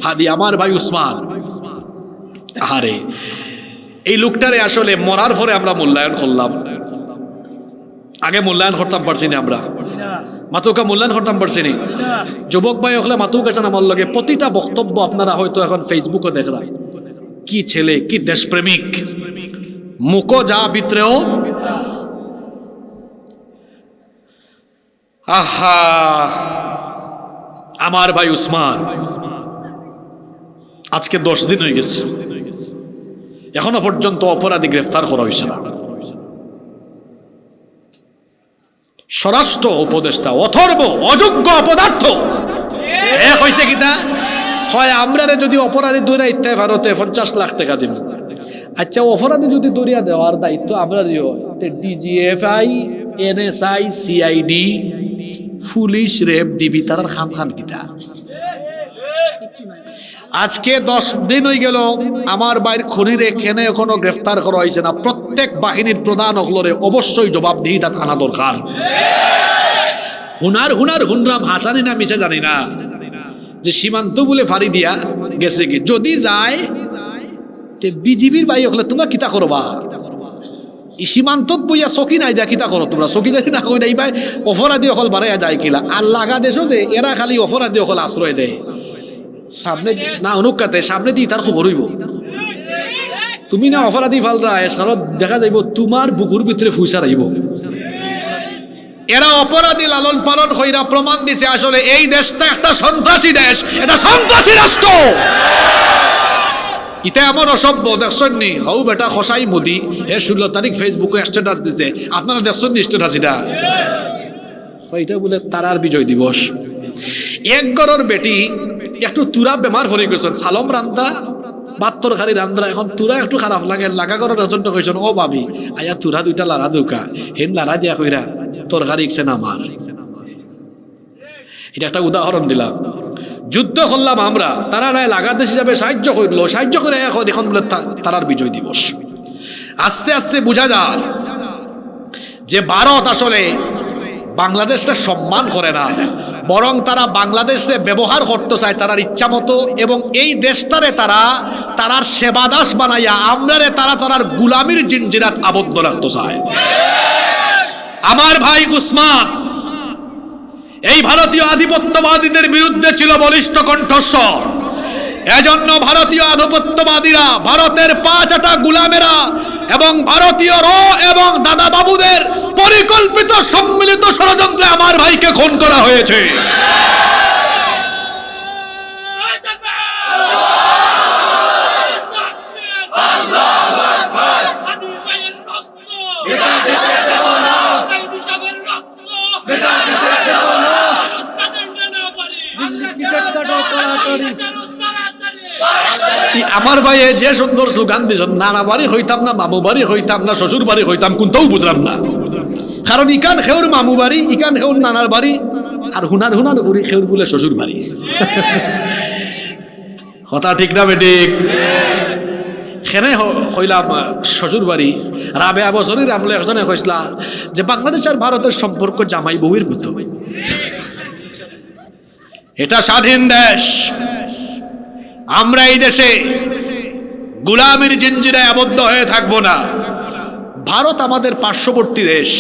হাদি, আমার ভাই উসমান। আরে এই লোকটারে আসলে মরার পরে আমরা মূল্যায়ন করলাম, আগে মূল্যায়ন করতাম পারছি না, আমরা মাতুকা মূল্যায়ন করতাম পারছি না। যুবক ভাই হলে মাতুক আছেন আমার লগে, প্রতিটা বক্তব্য আপনারা হয়তো এখন ফেসবুকে দেখলাম, কি ছেলে, কি দেশপ্রেমিক, মুখো যা ভিতরেও আহা। আমার ভাই উসমান আজকে 10 দিন হয়ে গেছে, এখনো পর্যন্ত অপরাধী গ্রেফতার করা হয়েছে না। স্বরাষ্ট্র উপদেষ্টা অথর্ব অযোগ্য অপদার্থ এক হয়েছে কিনা হয় আমরা যদি অপরাধী দৌড়া ইত্যাদি ভারতে 50 লাখ টাকা দিব। আচ্ছা অপরাধী যদি দৌড়িয়া দেওয়ার দায়িত্ব আমরা দিও, DGFI, NSI, CID, police, rape, DB তার খাম খান কিতা। আজকে 10 দিন হয়ে গেল আমার বাইর খনির এখানে এখনো গ্রেফতার করা হয়েছে না। প্রত্যেক বাহিনীর প্রধান হলরে অবশ্যই জবাবদিহিতা থানা দরকার। হুনরাম হাসানি না মিশে জানি না যে সীমান্ত বলে ফাড়ি দিয়া গেছে কি, যদি যায় বিজিবির বাই হলে তোমরা কিতা করবা? সীমান্তত বইয়া চকি নাই দিয়া কিতা করো তোমরা চকিদারি না কই নাইবাই অপরাধী অকল বাড়াইয়া যায় কিলা আর লাগা দেশও যে এরা খালি অপরাধী অকল আশ্রয় দেয় সামনে না অনুকাতে সামনে দিয়ে তার খবর হইব তুমি না অপরাধী ফালরা সারত দেখা যাইব তোমার বুকুর ভিতরে ফুসা রাইব এরা অপরাধী লালন পালন কইরা প্রমাণ দিছে আসলে এই দেশটা একটা সন্ত্রাসী দেশ এটা সন্ত্রাসী রাষ্ট্র ইতে এমন অসভ্য দেখছেন নি হৌ বেটা খসাই মোদি হে 16 তারিখ ফেসবুকে স্ট্যাটাস দিছে আপনারা দেখছেন নি স্ট্যাটাস এটা বলে তারার বিজয় দিবস এক গড়র বেটি একটু তুরা বেমার হয়ে গেছেন সালম রান্দা বাত্তর খালি রান্দ্রা এখন তুরা একটু খারাপ লাগে লাগা করার জন্য কইছেন ও ভাবি আয়া তুরা দুইটা লাড়া দুকা হেন লাড়া দিয়া কইরা তরকারি ইকছে না আমার এটা একটা উদাহরণ দিলাম যুদ্ধ করলাম আমরা তারা নাই লাগা দেশ হিসাবে সাহায্য করলো সাহায্য করে এখন বলে তারার বিজয় দিবস আস্তে আস্তে বোঝা যায় যে ভারত আসলে বাংলাদেশটা সম্মান করে না বরং তারা বাংলাদেশে ব্যবহার করতে চায় তারার ইচ্ছা মতো এবং এই দেশটারে তারার সেবাদাস বানাইয়া আমরারে তারার গুলামির জিনজিরাত আবদ্ধ রাখতে চায় আমার ভাই উসমান এই ভারতীয় আধিপত্যবাদীদের বিরুদ্ধে ছিল বলিষ্ঠ কণ্ঠস্বর এজন্য ভারতীয় আধিপত্যবাদীরা ভারতের 5 গুলামেরা এবং ভারতীয় এবং দাদা বাবুদের পরিকল্পিত সম্মিলিত ষড়যন্ত্রে আমার ভাইকে খুন করা হয়েছে আমার ভাই যে সুন্দর স্লোগান দিয়েছেন নানা বাড়ি হইতাম না মামু বাড়ি হইতাম না শ্বশুর বাড়ি হইতাম কোনটাও বুঝলাম না কারণ ইকান খেউর মামু বাড়ি ইকান খেউর নানার বাড়ি আর হুনার ঘুরি খেউর বলে শ্বশুর বাড়ি কথা ঠিক না বেঠিক খেনে হইলাম শ্বশুর বাড়ি রাবেয়া বছরের আমলে একজনে কইসলা যে বাংলাদেশ আর ভারতের সম্পর্ক জামাই বউয়ের মতো এটা স্বাধীন দেশ আমরা এই দেশে গোলামির জিনজিরায় আবদ্ধ হয়ে থাকবো না ভারত আমাদের পার্শ্ববর্তী দেশ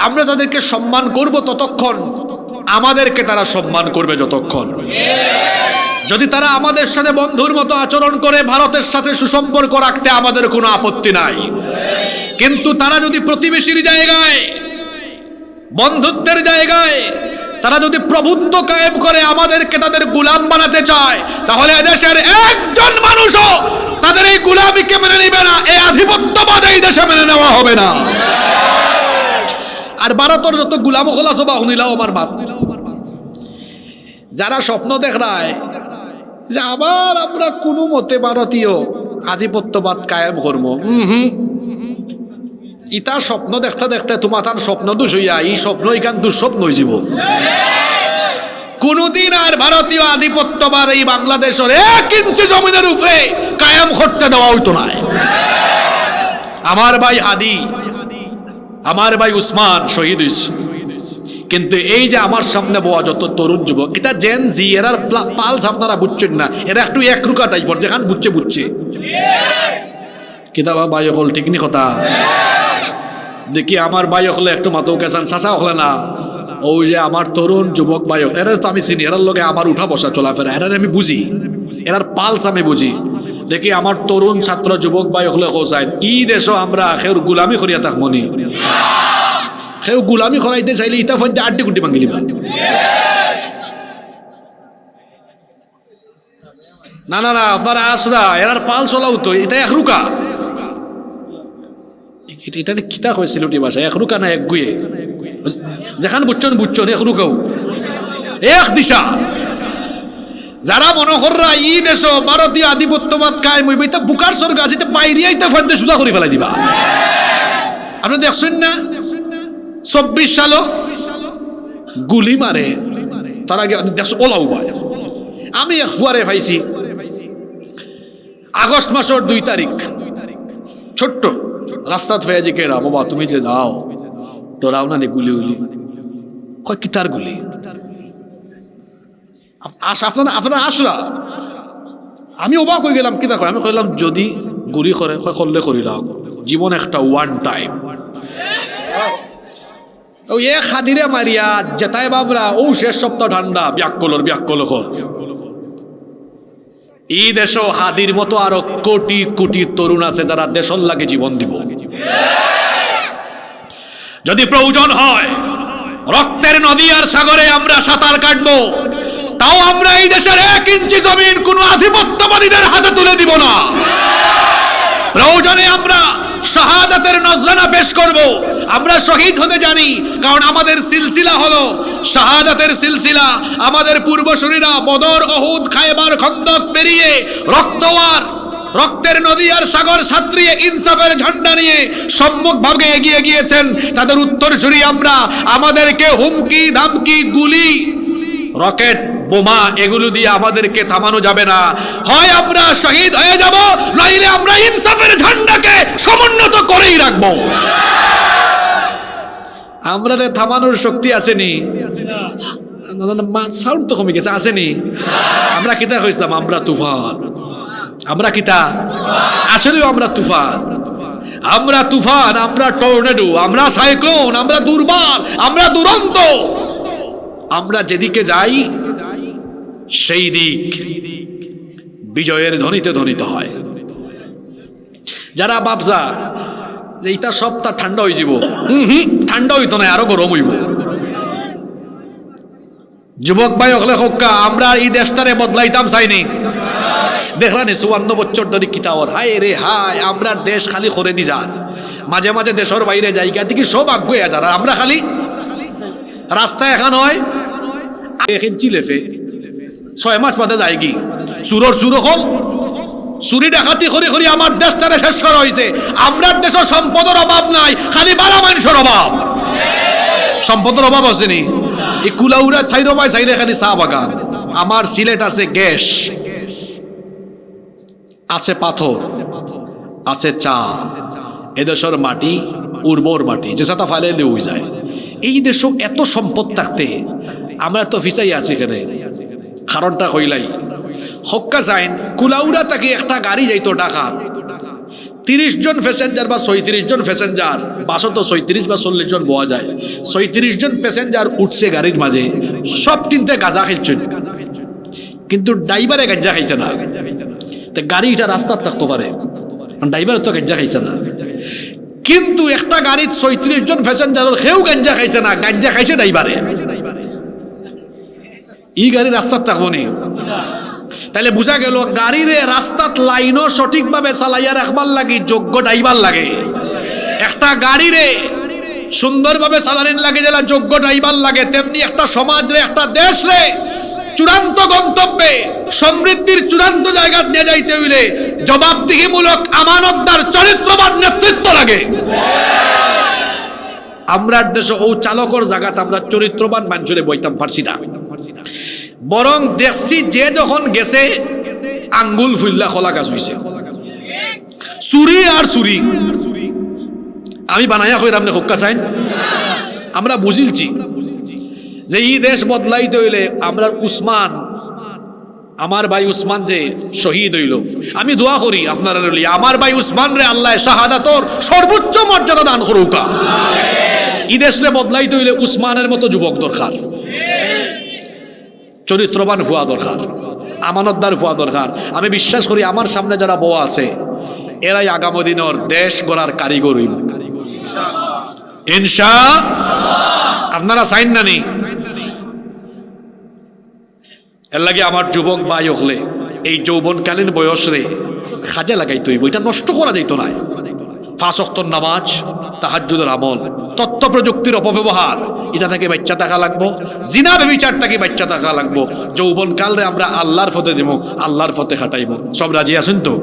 আমরা তাদেরকে সম্মান করব ততক্ষণ আমাদেরকে তারা সম্মান করবে যতক্ষণ যদি তারা আমাদের সাথে বন্ধুর মতো আচরণ করে ভারতের সাথে সুসম্পর্ক রাখতে আমাদের কোনো আপত্তি নাই কিন্তু তারা যদি প্রতিবেশীর জায়গায় বন্ধুত্বের জায়গায় তারা যদি প্রভুত্ব কায়েম করে আমাদেরকে তাদের গোলাম বানাতে চায় তাহলে এদেশের একজন মানুষও তাদের এই গোলামিকে মেনে নেবে না এই আধিপত্যবাদ এই দেশে মেনে নেওয়া হবে না আর ভারতের যত গোলাম খোলাছো বা শুনিলাও আমার মাত যারা স্বপ্ন দেখায় যে আবার আমরা কোনো মতে ভারতীয় আধিপত্যবাদ কায়েম করবো ইটা স্বপ্ন দেখতে দেখতে তোমার তার স্বপ্ন দোষ হইয়া এই স্বপ্ন এখান দুঃস্বপ্ন হয়ে যাব কোনদিন আর ভারতীয় আধিপত্যবাদ এই বাংলাদেশের 1 ইঞ্চি জমিনের উপরে কায়েম করতে দেওয়া হইতো না আমার ভাই হাদি আমার ভাই উসমান শহীদ হইছে কিন্তু এই যে আমার সামনে বয়া যত তরুণ যুবক এটা জেন জি এরা পালস আপনারা বুঝছেন না এরা একটু একরুকা টাইপের যেখান বুঝছে কিতাবা ভাই হল ঠিক নি কথা দেখি আমার ভাই হলে একটু মাথাও কেসান চাষা হলে না ওই যে আমার তরুণ যুবক ভাই এরা তো আমি চিনি এরার লগে আমার উঠা বসা চলাফেরা এরার আমি বুঝি এরার পালস আমি বুঝি দেখি আমার তরুণ ছাত্র যুবক ভাই হলে কোথায় ই দেশও আমরা সেউর গুলামি করিয়া থাকমনি সেউ গুলামি করাইতে চাইলে ইটা ফোনটা 8 কোটি ভাঙিলিবা না না না আপনারা আসরা এরার পাল চলাও তো এটা একরুকা এটা কিতা হয়েছিল ভাষা একরুকা না এক গুয়ে যেখানে বুঝছেন একরুকাও এক দিশা যারা মনোহররা ই দেশ ভারতীয় আধিপত্যবাদ কায়েম হইবে এটা বুকার স্বর্গ আছে বাইরে এটা ফোনতে সোজা করে ফেলাই দিবা আপনি দেখছেন না 24 সালও গুলি মারে তার আগে ওলাও পায় আমি এক ফুয়ারে পাইছি আগস্ট মাসের 2 তারিখ ছোট্ট রাস্তাত ফেয়াজি কেরা বাবা তুমি যে যাও ডরাও না গুলি উলি কয় কিতার গুলি আপনারা আসরা আমি অবাক হয়ে গেলাম কিতা কয় আমি কইলাম যদি গুলি করে করলে করি লাও জীবন একটা ওয়ান টাইম। ও এ খাদিরে মারিয়া জেতায় বাবরা ও শেষ সপ্তাহ ঠান্ডা ব্যাকল এই দেশ হাদির মতো আরো কোটি কোটি তরুণ আছে যারা দেশর লাগে জীবন দিব। যদি প্রয়োজন হয় রক্তের নদী আর সাগরে আমরা সাঁতার কাটবো, তাও আমরা এই দেশের 1 ইঞ্চি জমিন কোন আধিপত্যবাদীদের হাতে তুলে দিব না। প্রয়োজনে আমরা শাহাদাতের নজরানা পেশ করব। আমরা শহীদ হতে জানি, কারণ আমাদের সিলসিলা হলো শাহাদাতের সিলসিলা। আমাদের পূর্বসূরীরা বদর, উহুদ, খায়বার, খন্দক পেরিয়ে রক্তের নদী আর সাগর সাঁতরিয়ে ইনসাফের ঝান্ডা নিয়ে সম্মুখ ভাগে এগিয়ে গিয়েছেন। তাদের উত্তরসূরি আমরা। আমাদেরকে হুমকি ধামকি, গুলি, রকেট, বোমা এগুলো দিয়ে আমাদেরকে থামানো যাবে না। হয় আমরা শহীদ হয়ে যাব, নইলে আমরা ইনসাফের ঝান্ডাকে সমুন্নত করেই রাখবো। আমরা থামানোর শক্তি আসেনি, সাউন্ড তো কমে গেছে, আসেনি। আমরা কিতা হয়েছিলাম? আমরা তুফান। আমরা কিতা? আসলেও আমরা তুফান। আমরা তুফান, আমরা টর্নেডো, আমরা সাইক্লোন, আমরা দুর্বার, আমরা দুরন্ত। আমরা যেদিকে যাই সেই দিক বিজয়ের ধ্বনিতে ধ্বনিত হয়। যারা ভাবছা যে এটা সপ্তাহ ঠান্ডা হয়ে যাব, ঠান্ডা হইতো না, আরো গরম হইব। যুবক ভাই হলে হোক্কা, আমরা এই দেশটারে বদলাইতাম চাইনি। দেখলানি 54 বছর ধরে কিতাওর হায় রে হায়, আমরা দেশ খালি করে দি যার। মাঝে মাঝে দেশের বাইরে জায়গা থেকে সব আগ্রহ যারা, আমরা খালি রাস্তায় এখন হয় এখন চিলেফে 6 মাস বাদে যায় কি সুর হল চুরি ডাকাতি করে করে আমার দেশটারে শেষ করা হয়েছে। আমরা দেশের সম্পদের অভাব নাই, খালি বালা মানুষের অভাব। সম্পদের অভাব আসেনি। এই কুলাউড়া চাইলে খালি চা বাগান। আমার সিলেট আছে গ্যাস, আছে পাথর, আছে চা। এদেশের মাটি উর্বর মাটি, যে সাথে ফালে হয়ে যায়। এই দেশ এত সম্পদ থাকতে আমরা তো ফিসাই আছি এখানে। কারণটা হইলাই হক্কা যাইন কুলাউড়া থেকে একটা গাড়ি যাইতো ঢাকা, 30 জন প্যাসেঞ্জার বা 36 জন প্যাসেঞ্জার, বাসও তো 36 বা 40 জন বোয়া যায়। 36 জন প্যাসেঞ্জার উঠছে গাড়ির মাঝে, সব তিনতে গাঁজা খাইছেন, কিন্তু ড্রাইভারে গাঁজা খাইছে না। গাড়িটা রাস্তার থাকতে পারে, ড্রাইভার তো গাঁজা খাইছে না। কিন্তু একটা গাড়ির 36 জন প্যাসেঞ্জারের কেউ গাঁজা খাইছে না, গাঁজা খাইছে ড্রাইভারে। এই গাড়ি রাস্তার থাকবো নি? তাহলে বুঝা গেল গাড়িরে রাস্তাত লাইনও সঠিকভাবে চালাইয়া রাখবার লাগে যোগ্য ড্রাইভার লাগে। একটা গাড়িরে সুন্দরভাবে চালানির লাগে যারা যোগ্য ড্রাইভার লাগে, তেমনি একটা সমাজ রে, একটা দেশ রে চূড়ান্ত গন্তব্যে সমৃদ্ধির চূড়ান্ত জায়গা নিয়ে যাইতে হইলে জবাবদিহিমূলক আমানতদার চরিত্রবান নেতৃত্ব লাগে। আমরা দেশ ও চালকর জায়গাতে আমরা চরিত্রবান মানুষরে বইতাম পারছি না। বরং দেখছি যে যখন গেছে আঙ্গুল ফুল্লা খোলা গাছ হইছে, চুরি আর চুরি। আমি বানাইয়া কই আপনি হোক্কা চাইন, আমরা বুঝিলছি যে এই দেশ বদলাইতে হইলে আমরা উসমান, আমার ভাই উসমান যে শহীদ হইল, আমি দোয়া করি আপনারা আমার ভাই উসমান রে আল্লাহ শাহাদাতর সর্বোচ্চ মর্যাদা দান করুকা। এই দেশে বদলাইতে হইলে উসমানের মতো যুবক দরকার, চরিত্রবান হওয়া দরকার, আমানতদার হওয়া দরকার। আমি বিশ্বাস করি আমার সামনে যারা বউ আছে এরাই আগামী দিনের দেশ গড়ার কারিগর হইব ইনশাআল্লাহ। আপনারা চাইন না নি? এর লাগে আমার যুবক ভাই হলে এই যৌবনকালীন বয়সরে কাজে লাগাইতে হইব, এটা নষ্ট করা যাইত না। 5 ওয়াক্তের নামাজ, তাহাজ্জুদের আমল, তথ্য প্রযুক্তির অপব্যবহার, এটা থেকে বাচ্চা থাকা লাগবো। জিনা ব্যভিচার থেকে বাচ্চা থাকা লাগবো। যৌবনকালে আমরা আল্লাহর পথে দেব, আল্লাহর পথে খাটাইব। সব রাজি আছেন তো?